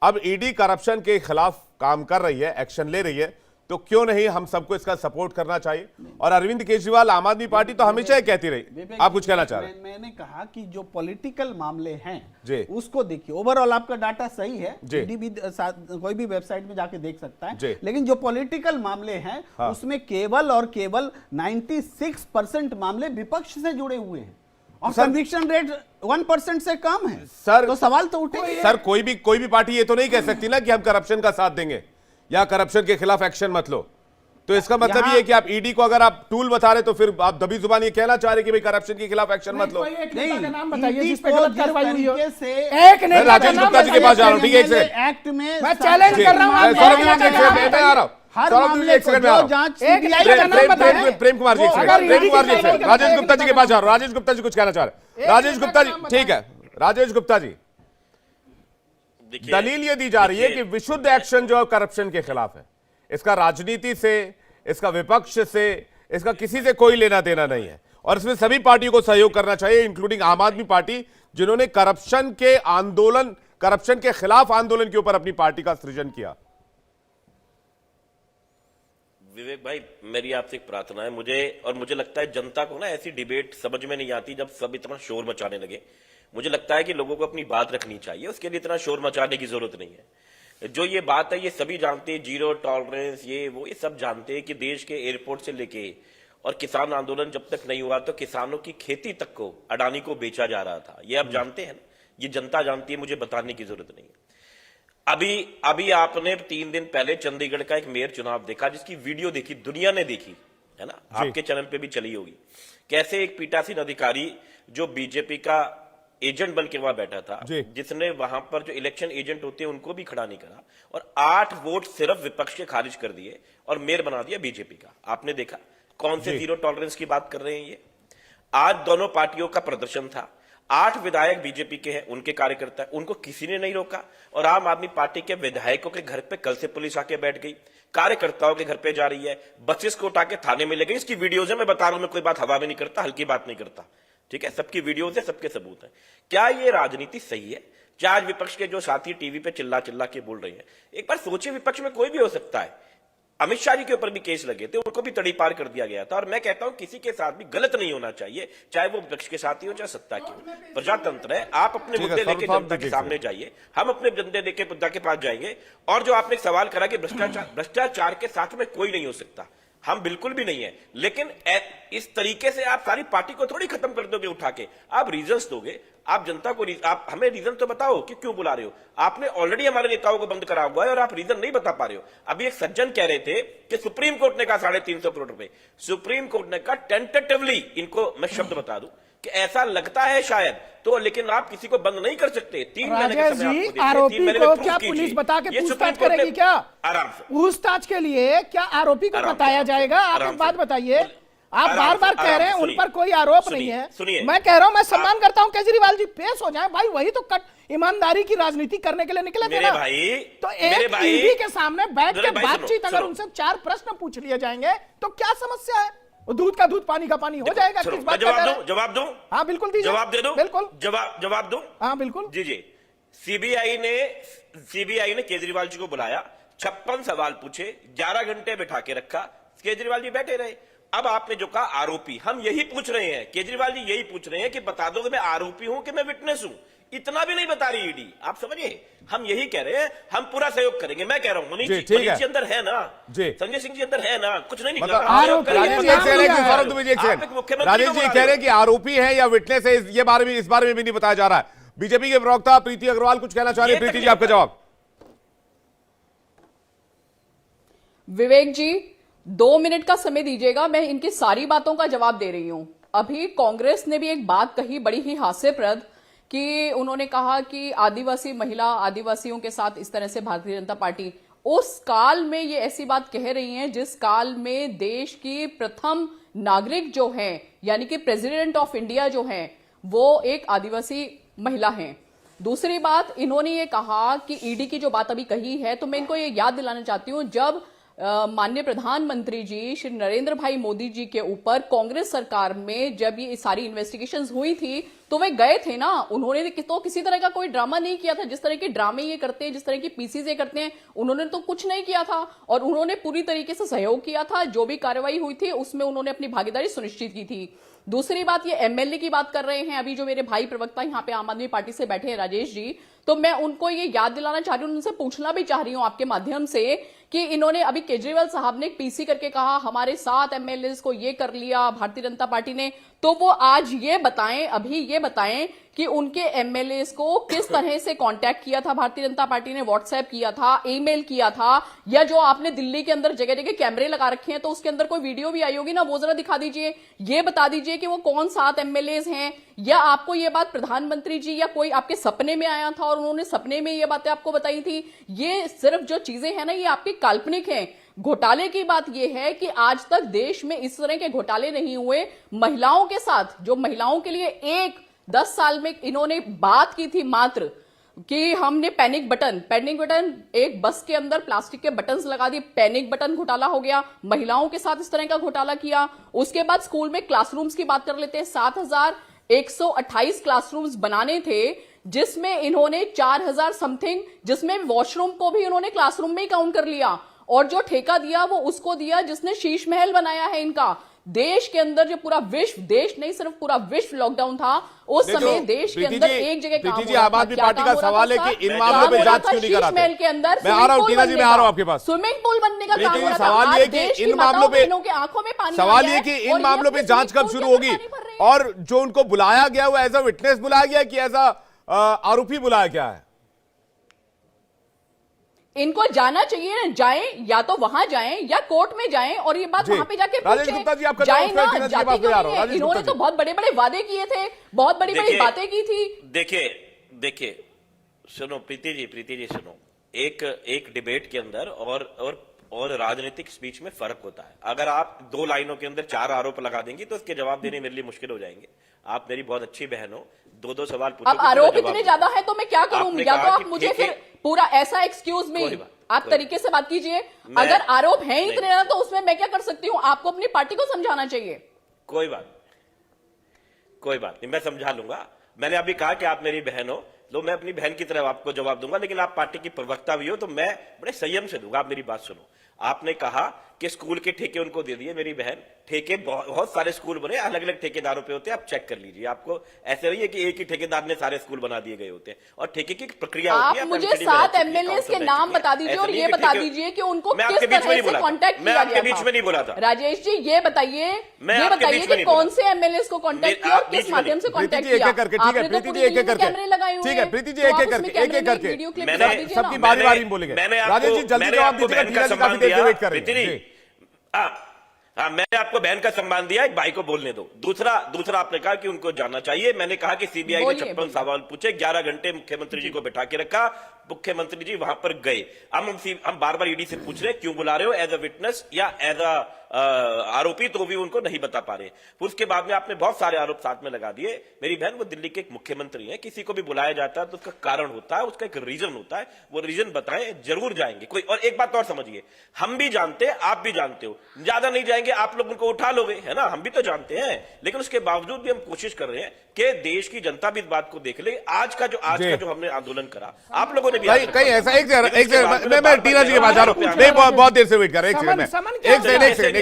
अब ईडी करप्शन के खिलाफ काम कर रही है, एक्शन ले रही है, तो क्यों नहीं हम सबको इसका सपोर्ट करना चाहिए। और अरविंद केजरीवाल, आम आदमी पार्टी तो हमेशा ही कहती रही। आप कुछ कहना चाह रहे हैं? मैंने कहा कि जो पॉलिटिकल मामले हैं जी, उसको देखिए, ओवरऑल आपका डाटा सही है, जी, ईडी भी कोई भी वेबसाइट में जाके देख सकता है, जी, लेकिन जो पॉलिटिकल मामले हैं हाँ, उसमें केवल और केवल 96% मामले विपक्ष से जुड़े हुए हैं और सर, कन्विक्शन रेट 1% से कम है। सर, तो सवाल तो उठे सर कोई भी पार्टी ये तो नहीं कह सकती ना कि हम करप्शन का साथ देंगे या करप्शन के खिलाफ एक्शन मत लो। तो इसका मतलब ये है कि आप ईडी को अगर आप टूल बता रहे तो फिर आप दबी जुबान ये कहना चाह रहे कि भाई करप्शन के खिलाफ एक्शन मत लो। कोई एक नेता का नाम बताइए ईडी जिस पे को गलत जिस कार्रवाई हुई हो। तरीके से एक नेता का राजेश नाम गुप्ता जी के पास जा रहा हूं, ठीक है, एक बताइए। सेकंड। एक्ट में मैं चैलेंज कर रहा हूं, आप सौरभ एक द्विवेदी, नेता का नाम मैं आ रहा हूं, हर सौरभ मामले द्विवेदी, एक को सेकंड में आ जो रहा हूं। जांच एक CBI नेता का नाम बताइए। प्रेम कुमार जी, एक सेकंड, अगर प्रेम ईडी कुमार जी, की एक सेकंड, कार्रवाई राजेश गुप्ता जी के पास जा रहा हूं। राजेश गुप्ता जी कुछ कहना चाह रहे हैं? राजेश गुप्ता जी, ठीक है, राजेश गुप्ता जी, दलील ये दी जा रही है कि विशुद्ध एक्शन जो करप्शन के खिलाफ है, इसका राजनीति से, इसका विपक्ष से, इसका किसी से कोई लेना देना नहीं है और इसमें सभी पार्टियों को सहयोग करना चाहिए, इंक्लूडिंग आम आदमी पार्टी, जिन्होंने करप्शन के खिलाफ आंदोलन के ऊपर अपनी पार्टी का सृजन किया। विवेक भाई, मेरी आपसे एक प्रार्थना है, मुझे लगता है जनता को ना ऐसी डिबेट समझ में नहीं आती जब सब इतना शोर मचाने लगे। मुझे लगता है कि लोगों को अपनी बात रखनी चाहिए, उसके लिए इतना शोर मचाने की जरूरत नहीं है। जो ये बात है ये सभी जानते हैं, जीरो टॉलरेंस, ये सब जानते हैं कि देश के एयरपोर्ट से लेके और किसान आंदोलन जब तक नहीं हुआ तो किसानों की खेती तक को अडानी को बेचा जा रहा था। ये आप जानते हैं ना, ये जनता जानती है, मुझे बताने की जरूरत नहीं है। अभी आपने 3 दिन पहले चंडीगढ़ का एक मेयर चुनाव देखा, जिसकी वीडियो देखी, दुनिया ने देखी है ना, आपके चैनल पे भी चली होगी। कैसे एक पीठासीन अधिकारी जो बीजेपी का एजेंट बन के वहां बैठा था, जिसने वहां पर जो इलेक्शन एजेंट होते हैं उनको भी खड़ा नहीं करा और 8 वोट सिर्फ विपक्ष के खारिज कर दिए और मेयर बना दिया बीजेपी का। आपने देखा कौन से जीरो टॉलरेंस की बात कर रहे हैं ये। आज दोनों पार्टियों का प्रदर्शन था, 8 विधायक बीजेपी के हैं, उनके कार्यकर्ता, उनको किसी ने नहीं रोका और आम आदमी पार्टी के विधायकों के घर पे कल से पुलिस आके बैठ गई, कार्यकर्ताओं के घर पे जा रही है, बसेस को उठा के थाने में ले गई। इसकी वीडियोज है, मैं बता रहा हूं, मैं कोई बात हवा में नहीं करता, हल्की बात नहीं करता, ठीक है, सबकी वीडियोज है, सबके सबूत है। क्या ये राजनीति सही है? क्या आज विपक्ष के जो साथी टीवी पे चिल्ला चिल्ला के बोल रहे हैं, एक बार सोचिए, विपक्ष में कोई भी हो सकता है, अमित शाह जी के ऊपर भी केस लगे थे, उनको भी तड़ीपार कर दिया गया था। और मैं कहता हूं किसी के साथ भी गलत नहीं होना चाहिए, चाहे वो विपक्ष के साथ ही हो चाहे सत्ता की हो। प्रजातंत्र है, आप अपने मुद्दे लेके जनता के सामने जाइए, हम अपने मुद्दे लेके मुद्दा के पास जाएंगे। और जो आपने सवाल करा कि भ्रष्टाचार के साथ में कोई नहीं हो सकता, हम बिल्कुल भी नहीं है, लेकिन इस तरीके से आप सारी पार्टी को थोड़ी खत्म कर दोगे उठा के। आप रीजंस दोगे, आप जनता को आप हमें रीजन तो बताओ कि क्यों बुला रहे हो। आपने ऑलरेडी हमारे नेताओं को बंद करा हुआ है और आप रीजन नहीं बता पा रहे हो। अभी एक सज्जन कह रहे थे कि सुप्रीम कोर्ट ने कहा 350 करोड़ रुपए, सुप्रीम कोर्ट ने कहा टेंटेटिवली, इनको मैं शब्द बता दूं कि ऐसा लगता है शायद, तो लेकिन आप किसी को बंद नहीं कर सकते। 3 महीने का समय आपको देते हैं, आरोपी 3 महीने को में क्या proof पुलिस कीजिए। बता के ये पूछताछ सुप्रीम कोर्ट करेगी ने- क्या? आराम से पूछताछ के लिए क्या आरोपी को बताया जाएगा? आप एक बात बताइए, आप बार बार कह रहे हैं उन पर कोई आरोप नहीं है। मैं कह रहा हूं, मैं सम्मान करता हूं केजरीवाल जी, पेश हो जाए भाई, वही तो कट ईमानदारी की राजनीति करने के लिए निकले थे ना। तो एक ईडी के सामने बैठ के बातचीत, अगर उनसे 4 प्रश्न पूछ लिए जाएंगे तो क्या समस्या है? दूध का दूध पानी का पानी हो जाएगा। किस बात का जवाब दूं? हाँ बिल्कुल दीजिए, जवाब दे दो, बिल्कुल जवाब दूं? हाँ बिल्कुल। जी सीबीआई ने केजरीवाल जी को बुलाया, 56 सवाल पूछे, 11 घंटे बिठा के रखा, केजरीवाल जी बैठे रहे। अब आपने जो कहा आरोपी, हम यही पूछ रहे हैं, केजरीवाल जी यही पूछ रहे हैं कि बता दो कि मैं आरोपी हूं कि मैं विटनेस हूं। इतना भी नहीं बता रही ईडी, आप समझिए। हम यही कह रहे हैं, हम पूरा सहयोग करेंगे। मैं कह रहा हूं मनीष जी अंदर है ना, संजय सिंह जी अंदर है ना, कुछ नहीं निकला। राजेश जी कह रहे हैं कि आरोपी है या विटनेस है, इस बारे में भी नहीं बताया जा रहा है। बीजेपी के प्रवक्ता प्रीति अग्रवाल कुछ कहना चाह रहे हैं। प्रीति जी, आपका जवाब। विवेक जी 2 मिनट का समय दीजिएगा, मैं इनकी सारी बातों का जवाब दे रही हूं। अभी कांग्रेस ने भी एक बात कही बड़ी ही हास्यप्रद, कि उन्होंने कहा कि आदिवासी महिला, आदिवासियों के साथ इस तरह से भारतीय जनता पार्टी उस काल में ये ऐसी बात कह रही हैं जिस काल में देश की प्रथम नागरिक जो है, यानी कि प्रेसिडेंट ऑफ इंडिया जो है, वो एक आदिवासी महिला हैं। दूसरी बात, इन्होंने ये कहा कि ईडी की जो बात अभी कही है, तो मैं इनको ये याद दिलाना चाहती हूं, जब माननीय प्रधानमंत्री जी श्री नरेंद्र भाई मोदी जी के ऊपर कांग्रेस सरकार में जब ये सारी इन्वेस्टिगेशंस हुई थी, तो वे गए थे ना, उन्होंने तो किसी तरह का कोई ड्रामा नहीं किया था। जिस तरह के ड्रामे ये करते हैं, जिस तरह की पीसीज ये करते हैं, उन्होंने तो कुछ नहीं किया था और उन्होंने पूरी तरीके से सहयोग किया था। जो भी कार्रवाई हुई थी उसमें उन्होंने अपनी भागीदारी सुनिश्चित की थी। दूसरी बात, ये एमएलए की बात कर रहे हैं अभी जो मेरे भाई प्रवक्ता यहाँ पे आम आदमी पार्टी से बैठे हैं राजेश जी, तो मैं उनको ये याद दिलाना चाह रही हूँ, उनसे पूछना भी चाह रही हूँ आपके माध्यम से कि इन्होंने अभी केजरीवाल साहब ने एक पीसी करके कहा हमारे 7 एमएलए को ये कर लिया भारतीय जनता पार्टी ने, तो वो आज ये बताएं, अभी ये बताएं कि उनके एमएलए को किस तरह से कांटेक्ट किया था भारतीय जनता पार्टी ने, व्हाट्सएप किया था, ईमेल किया था, या जो आपने दिल्ली के अंदर जगह जगह कैमरे लगा रखे हैं तो उसके अंदर कोई वीडियो भी आई होगी ना, वो जरा दिखा दीजिए। ये बता दीजिए कि वो कौन 7 एमएलए हैं, या आपको ये बात प्रधानमंत्री जी या कोई आपके सपने में आया था और उन्होंने सपने में ये बातें आपको बताई थी। ये सिर्फ जो चीजें हैं ना, ये आपकी काल्पनिक हैं। घोटाले की बात यह है कि आज तक देश में इस तरह के घोटाले नहीं हुए महिलाओं के साथ, जो महिलाओं के लिए 10 साल में इन्होंने बात की थी मात्र कि हमने पैनिक बटन एक बस के अंदर प्लास्टिक के बटन्स लगा दिए, पैनिक बटन घोटाला हो गया। महिलाओं के साथ इस तरह का घोटाला किया। उसके बाद स्कूल में क्लासरूम्स की बात कर लेते हैं, 7128 क्लासरूम्स बनाने थे, जिसमें इन्होंने 4000 समथिंग, जिसमें वॉशरूम को भी इन्होंने क्लासरूम में ही काउंट कर लिया, और जो ठेका दिया वो उसको दिया जिसने शीश महल बनाया है इनका। देश के अंदर जो पूरा विश्व, देश नहीं सिर्फ पूरा विश्व लॉकडाउन था, उस समय देश के अंदर एक जगह काम हो रहा था। आम आदमी पार्टी का सवाल है कि इन मामलों पे जांच क्यों नहीं कराते? महल के अंदर मैं आ रहा हूं टीना जी, मैं आ रहा हूं आपके पास। स्विमिंग पूल बनने का काम हो रहा था। सवाल ये कि इन मामलों पे आंखों में पानी, सवाल ये कि इन मामलों पे जांच कब शुरू होगी, और जो उनको बुलाया गया वो एज अ विटनेस बुलाया गया कि एज अ आरोपी बुलाया गया है? इनको जाना चाहिए ना, जाएं, या तो वहां जाएं या कोर्ट में जाएं और ये बात वहां पे जाके राजेश गुप्ता जी, आपका जाएं ना, जाती क्यों नहीं है? इन्होंने तो बहुत बड़े बड़े वादे किए थे, बहुत बड़ी बड़ी बातें की थी। देखिए सुनो प्रीति जी सुनो, एक डिबेट के अंदर और राजनीतिक स्पीच में फर्क होता है। अगर आप 2 लाइनों के अंदर 4 आरोप लगा देंगी तो उसके जवाब देने मेरे लिए मुश्किल हो जाएंगे। आप मेरी बहुत अच्छी बहन हो, 2 सवाल पूछो। अब आरोप इतने ज्यादा है तो मैं क्या करूं? या तो आप मुझे फिर पूरा ऐसा एक्सक्यूज मी, आप तरीके से बात कीजिए। अगर आरोप है इतने ना तो उसमें मैं क्या कर सकती हूं? आपको अपनी पार्टी को समझाना चाहिए। कोई बात नहीं, मैं समझा लूंगा। मैंने अभी कहा कि आप मेरी बहन हो, तो मैं अपनी बहन की तरह आपको जवाब दूंगा, लेकिन आप पार्टी की प्रवक्ता भी हो तो मैं बड़े संयम से दूंगा। आप मेरी बात सुनो। आपने कहा कि स्कूल के ठेके उनको दे दिए। मेरी बहन, ठेके बहुत सारे स्कूल बने, अलग अलग ठेकेदारों पे होते हैं, आप चेक कर लीजिए। आपको ऐसे नहीं है कि एक ही ठेकेदार ने सारे स्कूल बना दिए गए होते हैं, और ठेके की प्रक्रिया होती है। आप मुझे 7 एमएलए के नाम बता दीजिए और ये बता दीजिए कि उनको किस तरह से कांटेक्ट किया गया था। मैं आपके बीच में नहीं बोला था। राजेश जी, ये बताइए कि कौन से एमएलए को कांटेक्ट किया और किस माध्यम से कांटेक्ट किया। आपने तो पूरी दिल्ली में कैमरे लगाए हुए हैं। ठीक है प्रीति जी, एक एक करके सबकी बारी बारी बोलेंगे। राजेश जी जल्दी जवाब दीजिएगा, टीना जी काफी देर से वेट कर रहे हैं। हाँ, मैंने आपको बहन का सम्मान दिया, एक भाई को बोलने दो। दूसरा आपने कहा कि उनको जानना चाहिए। मैंने कहा कि सीबीआई ने 56 सवाल पूछे, 11 घंटे मुख्यमंत्री जी को बैठा के रखा, मुख्यमंत्री जी वहां पर गए। हम बार बार ईडी से पूछ रहे हैं क्यों बुला रहे हो, एज अ विटनेस या एज अ आरोपी, तो भी उनको नहीं बता पा रहे। फिर उसके बाद में आपने बहुत सारे आरोप साथ में लगा दिए। मेरी बहन, वो दिल्ली के एक मुख्यमंत्री हैं, किसी को भी बुलाया जाता है तो उसका कारण होता है, उसका एक रीजन होता है। वो रीजन बताएं, जरूर जाएंगे कोई। और एक बात और समझिए, हम भी जानते हैं, आप भी जानते हो, ज्यादा नहीं जाएंगे, आप लोग उनको उठा लोगे, है ना, हम भी तो जानते हैं। लेकिन उसके बावजूद भी हम कोशिश कर रहे हैं कि देश की जनता भी इस बात को देख ले। आज का जो हमने आंदोलन करा, आप लोगों ने भी कहीं ऐसा एक मैं टीना जी के पास जा रहा हूं। नहीं, बहुत देर से वेट कर रहे हैं।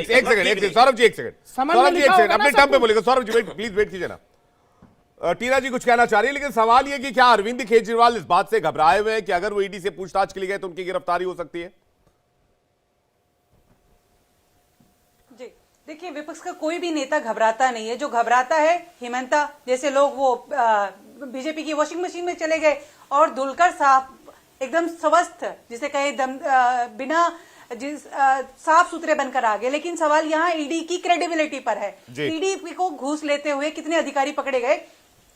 एक सेकंड सौरभ जी, एक सेकंड अपने टर्म पे बोलेगा। सौरभ जी प्लीज वेट कीजिए ना। टीना जी कुछ कहना चाह रही है, लेकिन सवाल ये कि क्या अरविंद केजरीवाल इस बात से घबराए हुए हैं कि अगर वो ईडी से पूछताछ के लिए गए तो उनकी गिरफ्तारी हो सकती है? जी देखिए, विपक्ष का कोई भी नेता घबराता नहीं है। जो घबराता है हिमंता जैसे लोग, वो बीजेपी की वॉशिंग मशीन में चले गए, और धुलकर साफ एकदम स्वस्थ, जिसे कहे बिना साफ सुथरे बनकर आ गए। लेकिन सवाल यहाँ ईडी की क्रेडिबिलिटी पर है। ईडी को घूस लेते हुए कितने अधिकारी पकड़े गए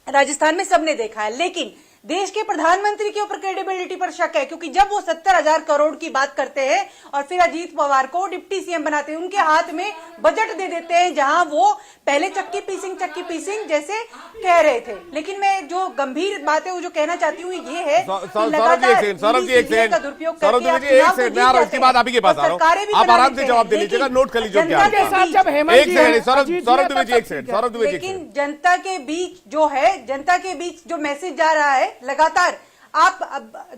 राजस्थान में सबने देखा है, लेकिन देश के प्रधानमंत्री के ऊपर क्रेडिबिलिटी पर शक है, क्योंकि जब वो 70,000 करोड़ की बात करते हैं और फिर अजीत पवार को डिप्टी सीएम बनाते हैं, उनके हाथ में बजट दे देते हैं जहां वो पहले चक्की पीसिंग जैसे कह रहे थे। लेकिन मैं जो गंभीर बात है वो जो कहना चाहती हूँ ये है, सौरभ जी एक सेकंड, मैं उसके बाद आप ही के पास आ रहा हूं, आप आराम से जवाब दे लीजिएगा, नोट कर लीजिए। लेकिन जनता के बीच जो मैसेज जा रहा है लगातार, आप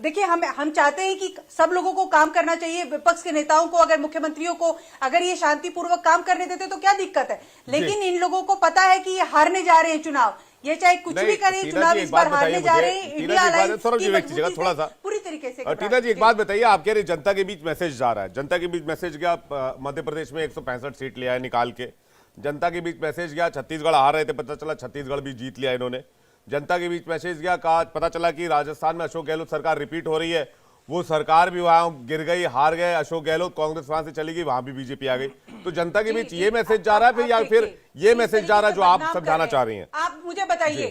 देखिए, हम चाहते हैं कि सब लोगों को काम करना चाहिए। विपक्ष के नेताओं को, अगर मुख्यमंत्रियों को अगर ये शांतिपूर्वक काम करने देते तो क्या दिक्कत है। लेकिन इन लोगों को पता है कि ये हारने जा रहे हैं चुनाव, ये चाहे कुछ भी करें, चुनाव इस बार हारने जा रहे हैं। इंडिया सौरभ जी वेट थोड़ा सा पूरी तरीके से। टीना जी एक बात बताइए, आप कह रहे जनता के बीच मैसेज जा रहा है, जनता के बीच मैसेज गया, मध्य प्रदेश में 165 सीट ले आए निकाल के, जनता के बीच मैसेज गया, छत्तीसगढ़ हार रहे थे, पता चला छत्तीसगढ़ भी जीत लिया इन्होंने, जनता के बीच मैसेज गया, कहा पता चला कि राजस्थान में अशोक गहलोत सरकार रिपीट हो रही है, वो सरकार भी वहां गिर गई, हार गए अशोक गहलोत, कांग्रेस वहां से चली गई, वहां भी बीजेपी आ गई। तो जनता के बीच ये मैसेज जा रहा है फिर, या फिर ये मैसेज जा रहा है जो आप समझाना चाह रही हैं? आप मुझे बताइए,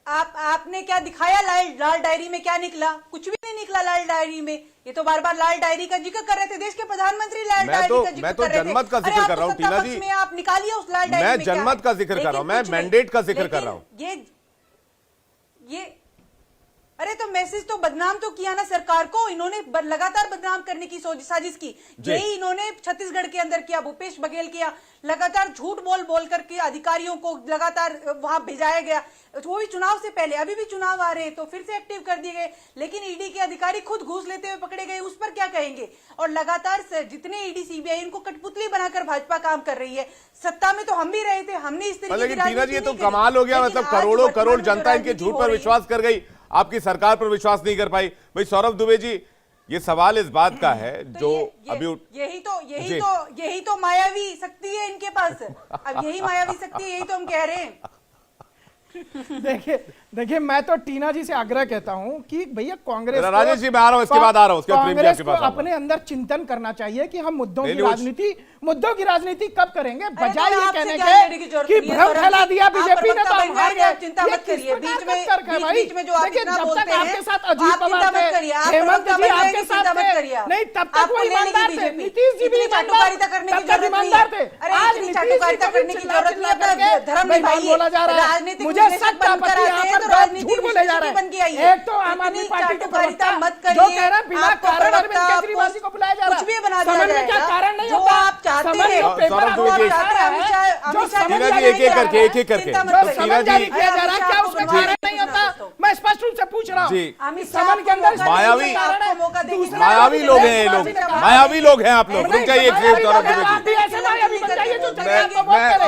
आपने क्या दिखाया? लाल डायरी में क्या निकला? कुछ भी नहीं निकला लाल डायरी में। ये तो बार बार लाल डायरी का जिक्र कर रहे थे, देश के प्रधानमंत्री लाल डायरी का जिक्र कर रहे थे। जनमत का जिक्र कर रहा हूँ टीना जी, आप निकालिए उस लाल डायरी में। मैं जनमत का जिक्र कर रहा हूँ, मैं मैंडेट का जिक्र कर रहा हूँ। ये अरे तो मैसेज तो बदनाम तो किया ना सरकार को, इन्होंने लगातार बदनाम करने की साजिश की। यही इन्होंने छत्तीसगढ़ के अंदर किया, भूपेश बघेल किया, लगातार झूठ बोल करके अधिकारियों को लगातार वहां भेजाया गया, वो भी चुनाव से पहले। अभी भी चुनाव आ रहे हैं तो फिर से एक्टिव कर दिए गए, लेकिन ईडी के अधिकारी खुद घूस लेते हुए पकड़े गए, उस पर क्या कहेंगे? और लगातार जितने ईडी सीबीआई इनको कठपुतली बनाकर भाजपा काम कर रही है। सत्ता में तो हम भी रहे थे, हमने इस तरीके की टीना जी ये तो कमाल हो गया, मतलब करोड़ों करोड़ जनता इनके झूठ पर विश्वास कर गई, आपकी सरकार पर विश्वास नहीं कर पाई। भाई सौरभ दुबे जी, ये सवाल इस बात का है जो अभी यही तो मायावी शक्ति है इनके पास। अब यही मायावी शक्ति है, यही तो हम कह रहे हैं। देखिए मैं तो टीना जी से आग्रह कहता हूं कि भैया कांग्रेस, राजेश जी मैं आ रहा हूं, इसके बाद आ रहा हूं, कांग्रेस को अपने अंदर चिंतन करना चाहिए कि हम मुद्दों की राजनीति कब करेंगे, बजाय ये कहने के कि भ्रम फैला दिया बीजेपी ने तो हम हार गए। चिंता मत करिए, बीच में जो आप इतना जब बोलते तक हैं, आपके साथ अजीत पवार थे, हेमंत जी आपके साथ थे, नहीं तब तक वो ईमानदार थे, नीतीश जी भी चाटुकारिता करने की जरूरत नहीं है। आज चाटुकारिता करने की जरूरत नहीं है, धर्म निभाइए। बोला जा रहा है, राजनीतिक मुझे सब झूठ बोले जा रहे हैं। एक तो आम आदमी पार्टी को प्रवक्ता जो कह रहा है बिना कारण अरविंद केजरीवाल जी को बुलाया जा रहा है, कुछ भी बना दिया समझ में क्या कारण नहीं होता? आप चाहते हैं एक एक करके जो समझ जारी किया जा रहा है, क्या उसमें कारण नहीं होता? मैं स्पष्ट रूप से पूछ रहा रहा हूँ। जी। इस समन के अंदर मायावी दूसरा मायावी लोग हैं ये लोग, मायावी लोग हैं आप लोग। रुक जाइए एक सेकंड सौरभ द्विवेदी।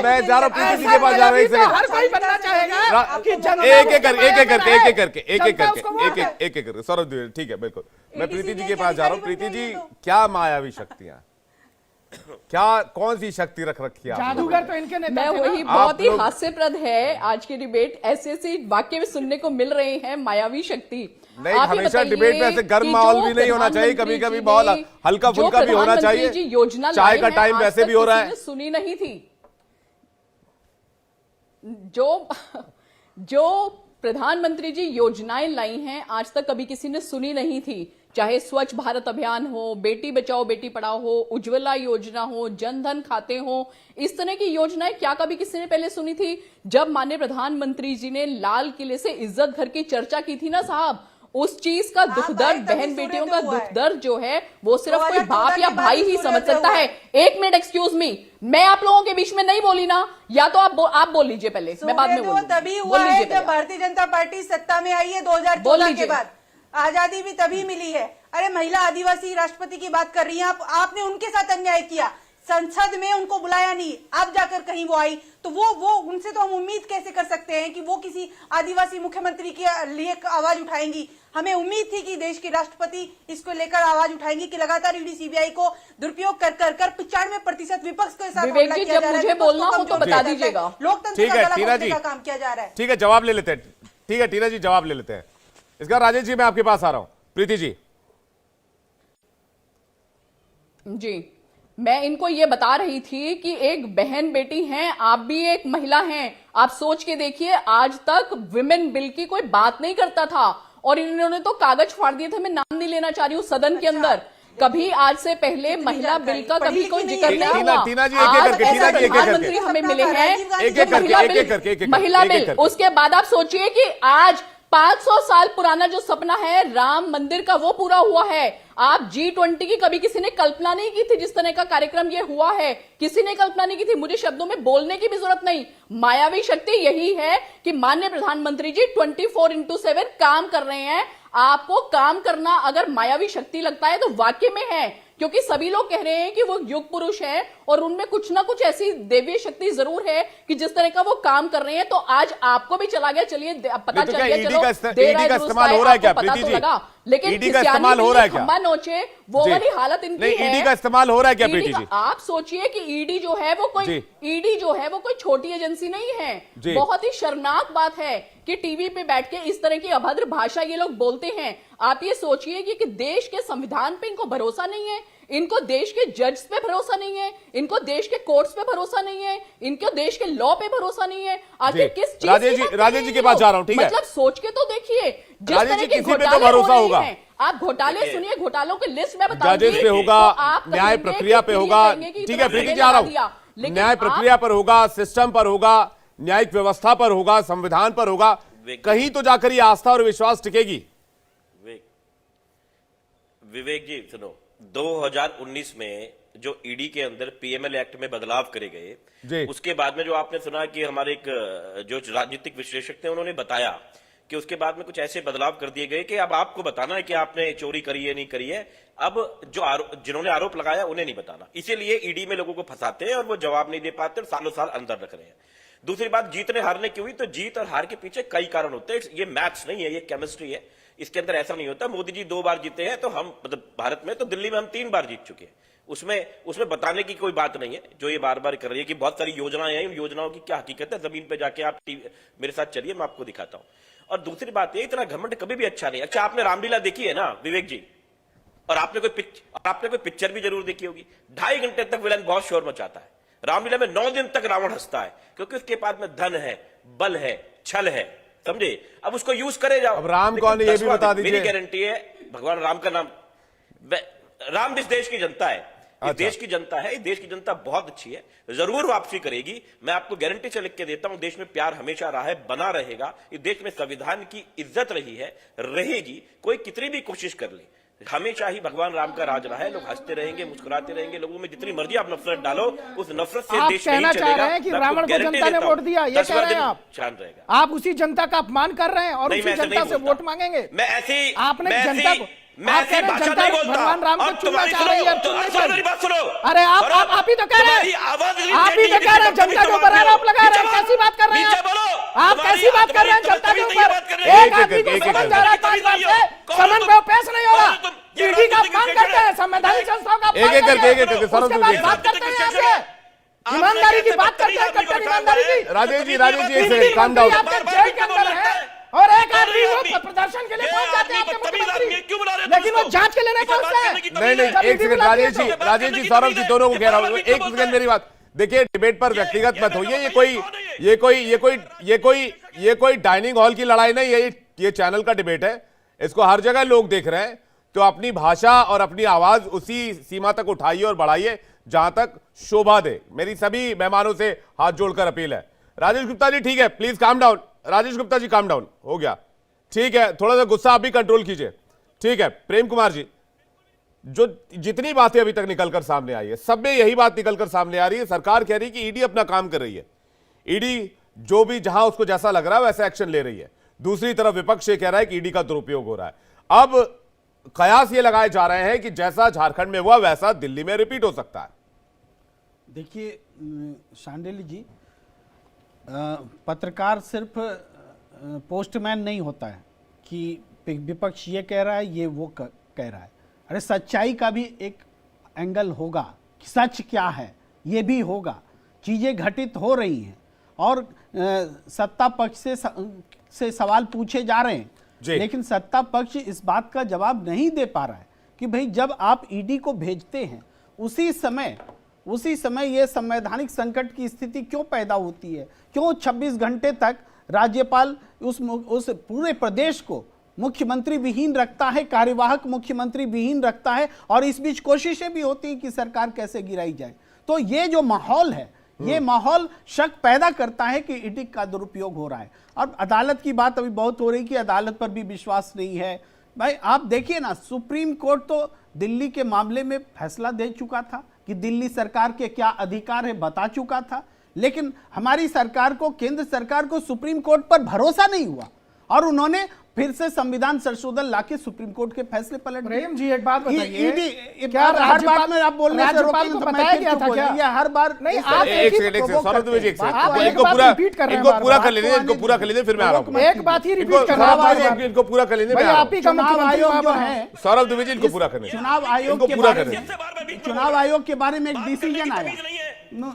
मैं जा रहा हूँ प्रीति जी के पास, जा रहा हूँ एक सेकंड। हर कोई बनना चाहेगा कि एक एक करके सौरभ द्विवेदी, ठीक है बिल्कुल। मैं प्रीति जी के पास जा रहा हूँ। प्रीति जी, क्या मायावी शक्तियां, क्या कौन सी शक्ति रख रखी है जादूगर तो इनके नेता मैं वही बहुत ही हास्यप्रद है आज की डिबेट, ऐसे ऐसे वाक्य भी सुनने को मिल रहे हैं, मायावी शक्ति। नहीं, हमेशा डिबेट में ऐसे गर्म माहौल भी नहीं होना चाहिए, कभी कभी माहौल हल्का फुल्का भी होना चाहिए। योजना चाय का टाइम वैसे भी हो रहा है। सुनी नहीं थी जो प्रधानमंत्री जी योजनाएं लाई हैं आज तक कभी किसी ने सुनी नहीं थी। चाहे स्वच्छ भारत अभियान हो, बेटी बचाओ बेटी पढ़ाओ हो, उज्ज्वला योजना हो, जनधन खाते हो, इस तरह की योजनाएं क्या कभी किसी ने पहले सुनी थी? जब माननीय प्रधानमंत्री जी ने लाल किले से इज्जत घर की चर्चा की थी ना साहब, उस चीज का दुख दर्द, बहन बेटियों का दुख दर्द जो है वो सिर्फ कोई बाप या भाई ही समझ सकता है। एक मिनट, एक्सक्यूज मी, मैं आप लोगों के बीच में नहीं बोली ना, या तो आप बोल लीजिए पहले, मैं बाद में बोलूंगी। तभी हुआ है जब भारतीय जनता पार्टी सत्ता में आई है 2014 के बाद। आजादी भी तभी मिली है। अरे महिला आदिवासी राष्ट्रपति की बात कर रही हैं आप, आपने उनके साथ अन्याय किया, संसद में उनको बुलाया नहीं, अब जाकर कहीं वो आई, तो वो उनसे तो हम उम्मीद कैसे कर सकते हैं कि वो किसी आदिवासी मुख्यमंत्री के लिए आवाज उठाएंगी? हमें उम्मीद थी कि देश की राष्ट्रपति इसको लेकर आवाज उठाएंगी कि लगातार ईडी सीबीआई को दुरुपयोग कर 95% विपक्ष के साथ विवेक जी, जब मुझे बोलना हो तो बता दीजिएगा। लोकतंत्र का गला घोटने का काम किया जा रहा है। ठीक है, जवाब ले लेते हैं। ठीक है टीना जी, जवाब ले लेते हैं इसका। राजेश जी, मैं आपके पास आ रहा हूं। प्रीति जी, मैं इनको ये बता रही थी कि एक बहन बेटी हैं, आप भी एक महिला हैं। आप सोच के देखिए, आज तक विमेन बिल की कोई बात नहीं करता था और इन्होंने तो कागज फाड़ दिए थे। मैं नाम नहीं लेना चाह रही हूँ सदन के अंदर, कभी आज से पहले महिला बिल का कभी कोई जिक्र नहीं हुआ। प्रधानमंत्री हमें मिले हैं महिला बिल, उसके बाद आप सोचिए कि आज 500 साल पुराना जो सपना है राम मंदिर का वो पूरा हुआ है। आप G20 की कभी किसी ने कल्पना नहीं की थी, जिस तरह का कार्यक्रम ये हुआ है किसी ने कल्पना नहीं की थी। मुझे शब्दों में बोलने की भी जरूरत नहीं। मायावी शक्ति यही है कि माननीय प्रधानमंत्री जी 24/7 काम कर रहे हैं। आपको काम करना अगर मायावी शक्ति लगता है तो वाकई में है, क्योंकि सभी लोग कह रहे हैं कि वो युग पुरुष हैं और उनमें कुछ ना कुछ ऐसी देवीय शक्ति जरूर है कि जिस तरह का वो काम कर रहे हैं। तो आज आपको भी चला गया, चलिए पता चल गया, चलो ईडी का इस्तेमाल हो रहा है क्या प्रीति जी? लेकिन ईडी का इस्तेमाल हो रहा है क्या? खंबा नोचे वो वाली हालत इनकी है। ईडी का इस्तेमाल हो रहा है क्या प्रीति जी? आप सोचिए कि ईडी जो है वो कोई छोटी एजेंसी नहीं है। बहुत ही शर्मनाक बात है कि टीवी पे बैठ के इस तरह की अभद्र भाषा ये लोग बोलते हैं। आप ये सोचिए कि देश के संविधान पे इनको भरोसा नहीं है, इनको देश के जज पे भरोसा नहीं है, इनको देश के कोर्ट्स पे भरोसा नहीं है, इनको देश के लॉ पे भरोसा नहीं है। आखिर किस चीज? राजेश जी के पास जा रहा हूं, ठीक है? मतलब सोच के तो देखिए, जिस तरह के घोटाले भरोसा होगा। आप घोटाले सुनिए, घोटालों की लिस्ट में बताऊंगी। जजेस पे होगा, न्याय प्रक्रिया पे होगा, ठीक है प्रीति जी आ रहा हूं। न्याय प्रक्रिया पर होगा, सिस्टम पर होगा, न्यायिक व्यवस्था पर होगा, संविधान पर होगा, कहीं तो जाकर ये आस्था और विश्वास टिकेगी। विवेक जी सुनो, 2019 में जो ईडी के अंदर पीएमएल एक्ट में बदलाव करे गए, उसके बाद में जो आपने सुना कि हमारे एक जो राजनीतिक विश्लेषक थे उन्होंने बताया कि उसके बाद में कुछ ऐसे बदलाव कर दिए गए कि अब आपको बताना है कि आपने चोरी करी है नहीं करी है। अब जो जिन्होंने आरोप लगाया उन्हें नहीं बताना, इसीलिए ईडी में लोगों को फंसाते हैं और वो जवाब नहीं दे पाते और सालों साल अंदर रख रहे हैं। दूसरी बात, जीतने हारने की हुई तो जीत और हार के पीछे कई कारण होते हैं। ये मैथ्स नहीं है, ये केमिस्ट्री है। इसके अंदर ऐसा नहीं होता मोदी जी 2 बार जीते हैं तो हम मतलब भारत में, तो दिल्ली में हम 3 बार जीत चुके हैं। उसमें बताने की कोई बात नहीं है जो ये बार बार कर रही है कि बहुत सारी योजनाएं हैं, इन योजनाओं की क्या हकीकत है जमीन पे जाके आप मेरे साथ चलिए, मैं आपको दिखाता हूं। और दूसरी बात ये, इतना घमंड कभी भी अच्छा नहीं। अच्छा, आपने रामलीला देखी है ना विवेक जी, और आपने कोई पिक्चर भी जरूर देखी होगी। 2.5 घंटे तक विलन बहुत शोर मचाता है। रामलीला में 9 दिन तक रावण हंसता है क्योंकि उसके पास में धन है, बल है, छल है, समझे? अब उसको यूज करे जाओ। अब राम कौन है ये भी बता दीजिए। मेरी गारंटी है, भगवान राम का नाम, राम इस देश की जनता है, इस देश की जनता है, इस देश की जनता बहुत अच्छी है, जरूर वापसी करेगी। मैं आपको गारंटी से लिख के देता हूं, देश में प्यार हमेशा रहा है, बना रहेगा। इस देश में संविधान की इज्जत रही है, रहेगी। कोई कितनी भी कोशिश कर ले, हमेशा ही भगवान राम का राज रहा है, लोग हंसते रहेंगे, मुस्कुराते रहेंगे, लोगों में जितनी मर्जी आप नफरत डालो, उस नफरत से आप देश कहना नहीं चाह चलेगा। रहे हैं कि मैं आपको रावण को गारंटी जनता ने देता हूं, वोट दिया, ये 10 कह रहे हैं दिन आप? शांत रहेगा। आप उसी जनता का अपमान कर रहे हैं और नहीं, उसी मैं ऐसे जनता नहीं से बोलता। वोट मांगेंगे। मैं ऐसी आपने मैं जनता ऐसी- को मैं आप ऐसी कह रहे हैं भाषा जनता नहीं को बोलता। भगवान राम को अब चुनना तुम्हारी चाह रही है, सुनो, चुनने सुनो पर। मेरी बात सुनो। अरे आप ही तो कह रहे तुम्हारी हैं, आवाज आप ही तो कह रहे हैं जनता के ऊपर आरोप लगा रहे हैं। कैसी बात कर रहे हैं आप? कैसी बात कर रहे हैं जनता के ऊपर? एक आदमी को समन जा रहा है 5 बार से, समन पे पेश नहीं हो रहा। ईडी का अपमान करते हैं, संवैधानिक संस्थाओं का अपमान करते हैं, उसके बाद बात करते हैं यहाँ से। ईमानदारी की बात करते हैं, कट्टर ईमानदारी की। राजेश जी एक सेकंड, काम डाउन। आपके जेल के अंदर है और एक आदमी वो प्रदर्शन के लिए पहुंच जाते हैं आपके मुख्यमंत्री, लेकिन वो जांच के लिए नहीं पहुंचते हैं। नहीं एक सेकंड राजेश जी सौरभ जी दोनों को कह रहा हूँ, एक सेकंड मेरी बात। देखिए डिबेट पर व्यक्तिगत मत होइए, ये कोई डाइनिंग हॉल की लड़ाई नहीं है, ये चैनल का डिबेट है, इसको हर जगह लोग देख रहे हैं। तो अपनी भाषा और अपनी आवाज उसी सीमा तक उठाइए और बढ़ाइए जहां तक शोभा दे। मेरी सभी मेहमानों से हाथ जोड़कर अपील है। राजेश गुप्ता जी ठीक है, please calm down. Rajesh Gupta ji calm down, हो गया, ठीक है, थोड़ा सा गुस्सा आप भी कंट्रोल कीजिए, ठीक है। प्रेम कुमार जी, जो जितनी बातें अभी तक निकलकर सामने आई है, सब में यही बात निकलकर सामने आ रही है, सरकार कह रही है कि ईडी अपना काम कर रही है, ईडी जो भी जहां उसको जैसा लग रहा है वैसा एक्शन ले रही है। दूसरी तरफ विपक्ष ये कह रहा है कि ईडी का दुरुपयोग हो रहा है। अब कयास ये लगाए जा रहे हैं कि जैसा झारखंड में हुआ वैसा दिल्ली में रिपीट हो सकता है। देखिए शांडिल्य जी, पत्रकार सिर्फ पोस्टमैन नहीं होता है कि विपक्ष ये कह रहा है ये वो कह रहा है। अरे सच्चाई का भी एक एंगल होगा कि सच क्या है, ये भी होगा। चीज़ें घटित हो रही हैं और सत्ता पक्ष से सवाल पूछे जा रहे हैं, लेकिन सत्ता पक्ष इस बात का जवाब नहीं दे पा रहा है कि भाई जब आप ईडी को भेजते हैं उसी समय ये संवैधानिक संकट की स्थिति क्यों पैदा होती है? क्यों 26 घंटे तक राज्यपाल उस पूरे प्रदेश को मुख्यमंत्री विहीन रखता है, कार्यवाहक मुख्यमंत्री विहीन रखता है, और इस बीच कोशिशें भी होती हैं कि सरकार कैसे गिराई जाए। तो ये जो माहौल है, ये माहौल शक पैदा करता है कि ईडी का दुरुपयोग हो रहा है। और अदालत की बात अभी बहुत हो रही कि अदालत पर भी विश्वास नहीं है। भाई आप देखिए ना, सुप्रीम कोर्ट तो दिल्ली के मामले में फैसला दे चुका था कि दिल्ली सरकार के क्या अधिकार है, बता चुका था, लेकिन हमारी सरकार को, केंद्र सरकार को सुप्रीम कोर्ट पर भरोसा नहीं हुआ और उन्होंने फिर से संविधान संशोधन लाके सुप्रीम कोर्ट के फैसले पलट दिए। प्रेम जी एक बात बताइए, क्या हर बात में आप बोलने से रोकेंगे तो मैं फिर चुप हो जाऊंगा? ये हर बार नहीं, आप एक सेकंड सौरभ द्विवेदी, एक सेकंड, इनको पूरा कर लेने फिर मैं आ रहा हूं। एक बात ही रिपीट कर रहा हूं, इनको पूरा कर लेने, आप ही का मुख्यमंत्री जो है सौरभ द्विवेदी, इनको पूरा करने, चुनाव आयोग के बारे में एक डिसीजन आया,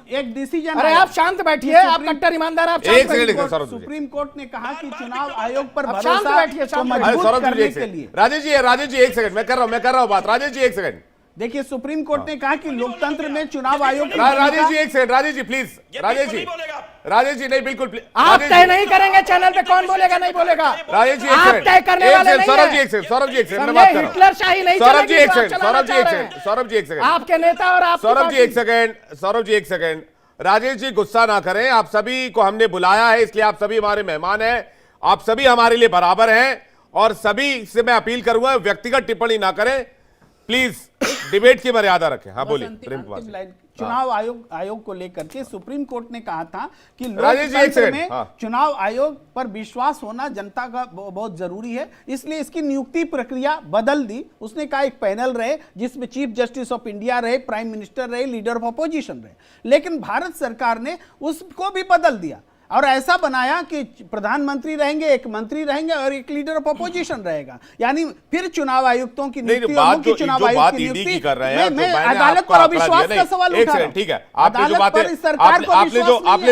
एक डिसीजन। अरे आप शांत बैठिए, आप कट्टर ईमानदार, आप एक सेकंड। सुप्रीम कोर्ट ने कहा कि चुनाव आयोग पर शांत बैठिए, शांत मजबूत करने के लिए। राजेश जी एक सेकंड, मैं कर रहा हूं बात। राजेश जी एक सेकंड। देखिए सुप्रीम कोर्ट ने कहा कि लोकतंत्र में चुनाव आयोग की राजेश जी एक सेकंड, राजेश जी प्लीज, राजेश जी नहीं, बिल्कुल आप तय नहीं करेंगे चैनल पे कौन बोलेगा नहीं बोलेगा। राजेश जी आप तय करने वाले नहीं हैं। सौरभ जी एक सेकंड, मैं बात कर रहा हूं। हिटलरशाही नहीं चलेगी, सौरभ जी एक सेकंड, आपके नेता और आप सौरभ जी एक सेकंड। राजेश जी गुस्सा ना करें, आप सभी को हमने बुलाया है, इसलिए आप सभी हमारे मेहमान हैं, आप सभी हमारे लिए बराबर हैं, और सभी से मैं अपील करूंगा व्यक्तिगत टिप्पणी ना करें, प्लीज डिबेट की मर्यादा रखें। हाँ बोलिए प्रेम कुमार। चुनाव आयोग को लेकर के सुप्रीम कोर्ट ने कहा था कि लोकतंत्र में चुनाव आयोग पर विश्वास होना जनता का बहुत जरूरी है, इसलिए इसकी नियुक्ति प्रक्रिया बदल दी। उसने कहा एक पैनल रहे जिसमें चीफ जस्टिस ऑफ इंडिया रहे, प्राइम मिनिस्टर रहे, लीडर ऑफ अपोजिशन रहे, लेकिन भारत सरकार ने उसको भी बदल दिया और ऐसा बनाया कि प्रधानमंत्री रहेंगे, एक मंत्री रहेंगे और एक लीडर ऑफ अपोजिशन रहेगा। यानी फिर चुनाव आयुक्तों की नियुक्ति और मुख्य चुनाव आयुक्त की नियुक्ति कर रहे हैं। मैं अदालत पर अविश्वास का सवाल उठा रहा हूं। ठीक है, आपने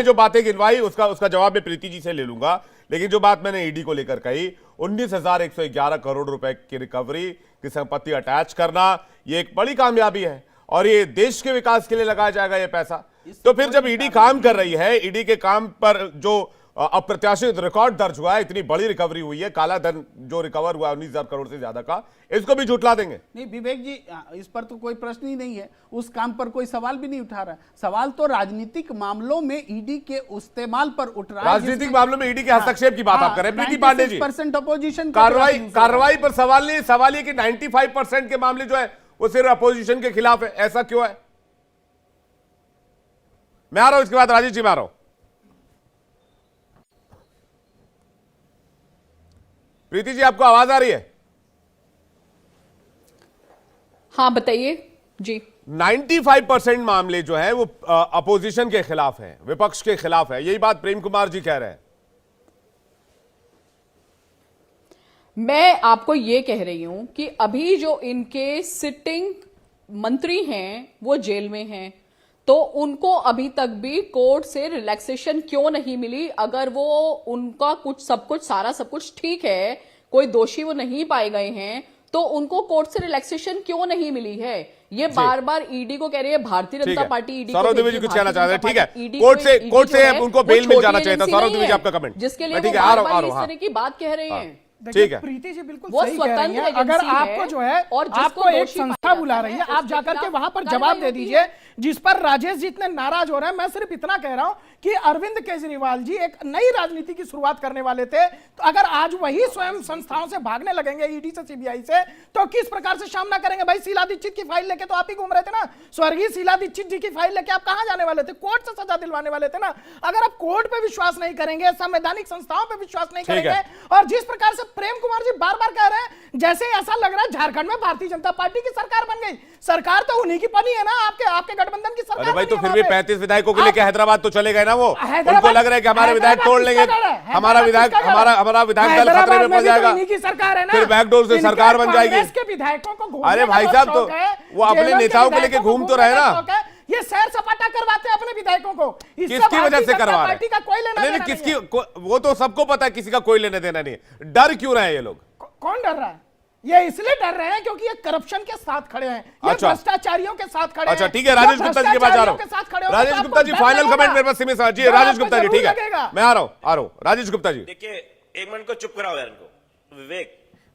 जो बातें गिनवाई उसका जवाब मैं प्रीति जी से ले लूंगा, लेकिन जो बात मैंने ईडी को लेकर कही, 19,111 करोड़ रुपए की रिकवरी की संपत्ति अटैच करना, ये एक बड़ी कामयाबी है और ये देश के विकास के लिए लगाया जाएगा ये पैसा। तो फिर जब ईडी काम कर रही है, ईडी के काम पर जो अप्रत्याशित रिकॉर्ड दर्ज हुआ है, इतनी बड़ी रिकवरी हुई है, काला धन जो रिकवर हुआ 19,000 करोड़ से ज्यादा का, इसको भी झुठला देंगे? नहीं विवेक जी, इस पर तो कोई प्रश्न ही नहीं है, उस काम पर कोई सवाल भी नहीं उठा रहा। सवाल तो राजनीतिक मामलों में ईडी के इस्तेमाल पर उठ रहा है। राजनीतिक मामलों में ईडी के हस्तक्षेप की बात आप कर रहे हैं प्रीति पांडे जी। 96% अपोजिशन कार्रवाई पर सवाल नहीं, सवाल ये कि 95% के मामले जो है वो सिर्फ अपोजिशन के खिलाफ है, ऐसा क्यों है? मैं आ रहा हूं, इसके बाद राजेश जी मैं आ रहा हूं। प्रीति जी आपको आवाज आ रही है? हाँ बताइए जी। 95% मामले जो है वो अपोजिशन के खिलाफ है, विपक्ष के खिलाफ है, यही बात प्रेम कुमार जी कह रहे हैं। मैं आपको ये कह रही हूं कि अभी जो इनके सिटिंग मंत्री हैं वो जेल में हैं, तो उनको अभी तक भी कोर्ट से रिलैक्सेशन क्यों नहीं मिली? अगर वो उनका सब कुछ ठीक है, कोई दोषी वो नहीं पाए गए हैं, तो उनको कोर्ट से रिलैक्सेशन क्यों नहीं मिली है? ये बार बार ईडी को कह रही है भारतीय जनता पार्टी। ईडी सौरभ द्विवेदी कुछ कहना चाहते हैं, ठीक है, कोर्ट से उनको बेल मिल जाना चाहिए था। सौरभ द्विवेदी आपका कमेंट जिसके लिए वो बार-बार इस तरह की बात कह रहे हैं। ठीक है प्रीति जी, बिल्कुल सही कह रही हैं। अगर आपको जो है और आपको एक संस्था बुला रही है, आप जाकर के वहां पर जवाब दे दीजिए, जिस पर राजेश जी इतने नाराज हो रहे हैं। मैं सिर्फ इतना कह रहा हूं कि अरविंद केजरीवाल जी एक नई राजनीति की शुरुआत करने वाले थे, तो अगर आज वही स्वयं संस्थाओं से भागने लगेंगे, ईडी से सीबीआई से, तो किस प्रकार से सामना करेंगे? भाई शीला दीक्षित की फाइल लेके तो आप ही घूम रहे थे ना, स्वर्गीय शीला दीक्षित जी की फाइल लेके आप कहां जाने वाले थे? कोर्ट से सजा दिलवाने वाले थे ना। अगर आप कोर्ट पे विश्वास नहीं करेंगे, संवैधानिक संस्थाओं पे विश्वास नहीं करेंगे, और जिस प्रकार से प्रेम कुमार जी बार बार कह रहे हैं, जैसे ऐसा लग रहा है झारखंड में भारतीय जनता पार्टी की सरकार बन गई। सरकार तो उन्हीं की बनी है ना, आपके गठबंधन की सरकार। अरे भाई, तो फिर भी 35 विधायकों के लेके हैदराबाद तो चले गए ना वो। उनको लग रहा है कि हमारे विधायक तोड़ लेंगे, हमारा विधायक दल खतरे में पड़ जाएगा, फिर बैकडोर से सरकार बन जाएगी। विधायकों को अरे भाई साहब, तो वो अपने नेताओं को लेके घूम तो रहे ना। ये सैर सपाटा करवाते हैं अपने विधायकों को, किसकी वजह से करवा रहे हैं? का कोई लेना नहीं, किसकी, वो तो सबको पता है किसी का कोई लेने देना नहीं है। डर क्यों रहे हैं ये लोग? कौन डर रहा है? ये इसलिए डर रहे हैं क्योंकि ये करप्शन के साथ खड़े हैं, ये भ्रष्टाचारियों के साथ खड़े हैं। अच्छा ठीक है, राजेश गुप्ता जी के पास जा रहा हूं। राजेश गुप्ता जी फाइनल कमेंट मेरे पास सीमित जी। राजेश गुप्ता जी ठीक है, मैं आ रहा हूं। राजेश गुप्ता जी देखिए, एक मिनट को चुप कराओ यार इनको।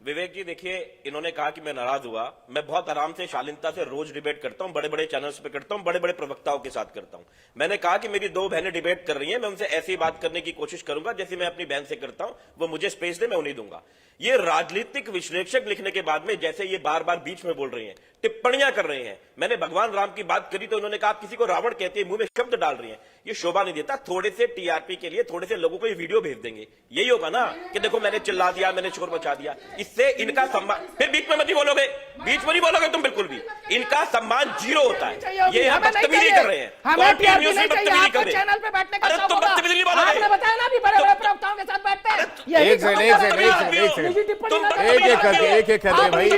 विवेक जी देखिए, इन्होंने कहा कि मैं नाराज हुआ। मैं बहुत आराम से शालीनता से रोज डिबेट करता हूं, बड़े बड़े चैनल्स पे करता हूं, बड़े बड़े प्रवक्ताओं के साथ करता हूं। मैंने कहा कि मेरी 2 बहनें डिबेट कर रही हैं, मैं उनसे ऐसी ही बात करने की कोशिश करूंगा जैसे मैं अपनी बहन से करता हूं। वो मुझे स्पेस दे, मैं उन्हें दूंगा। ये राजनीतिक विश्लेषक लिखने के बाद में जैसे ये बार बार बीच में बोल रही हैं, टिप्पणियां कर रहे हैं। मैंने भगवान राम की बात करी तो उन्होंने कहा आप किसी को रावण कहते हैं, मुंह में शब्द डाल रही हैं, ये शोभा नहीं देता। थोड़े से टीआरपी के लिए थोड़े से लोगों को ये वीडियो भेज देंगे, यही होगा ना कि देखो मैंने चिल्ला दिया, मैंने शोर मचा दिया। इससे इनका सम्मान, फिर बीच में मत ही बोलोगे, बीच में नहीं बोलोगे तुम बिल्कुल भी। इनका सम्मान 0 होता है। ये हम बदतमीजी कर रहे हैं, बदतमीजी कर रहे हैं। अरे तुम बदतमीजी नहीं बोलोगे, आपने बताया ना भी बड़े बड़े प्रवक्ताओं के साथ बैठते हैं। एक करके भाई,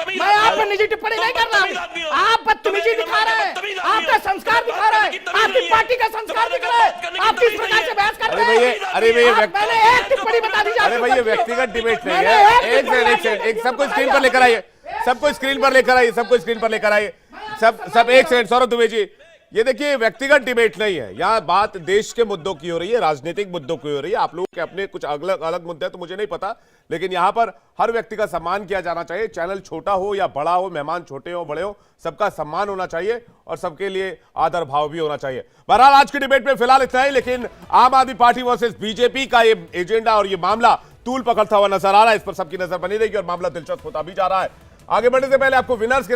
मैं आप पर निजी टिप्पणी नहीं कर रहा हूं। आप बदतमीजी दिखा रहे हैं, आपका संस्कार दिखा रहे हैं, आपकी पार्टी का संस्कार दिख रहा है। आप किस प्रकार से बहस कर रहे हैं? अरे भैया, मैंने एक टिप्पणी बता दीजिए। अरे भैया, व्यक्तिगत डिबेट नहीं है। एक सबको स्क्रीन पर लेकर आइए, सबको स्क्रीन पर लेकर आइए, सबको स्क्रीन पर लेकर आइए। सब एक सेकंड, सौरभ दुबे जी, ये देखिए व्यक्तिगत डिबेट नहीं है, यहाँ बात देश के मुद्दों की हो रही है, राजनीतिक मुद्दों की हो रही है। आप लोगों के अपने कुछ अलग मुद्दे हैं तो मुझे नहीं पता, लेकिन यहाँ पर हर व्यक्ति का सम्मान किया जाना चाहिए। चैनल छोटा हो या बड़ा हो, मेहमान छोटे हो बड़े हो, सबका सम्मान होना चाहिए और सबके लिए आदर भाव भी होना चाहिए। बहरहाल आज की डिबेट में फिलहाल इतना ही, लेकिन आम आदमी पार्टी वर्सेस बीजेपी का ये एजेंडा और ये मामला तूल पकड़ता हुआ नजर आ रहा है। इस पर सबकी नजर बनी रहेगी और मामला दिलचस्प होता भी जा रहा है। आगे बढ़ने से पहले आपको विनर्स के नाम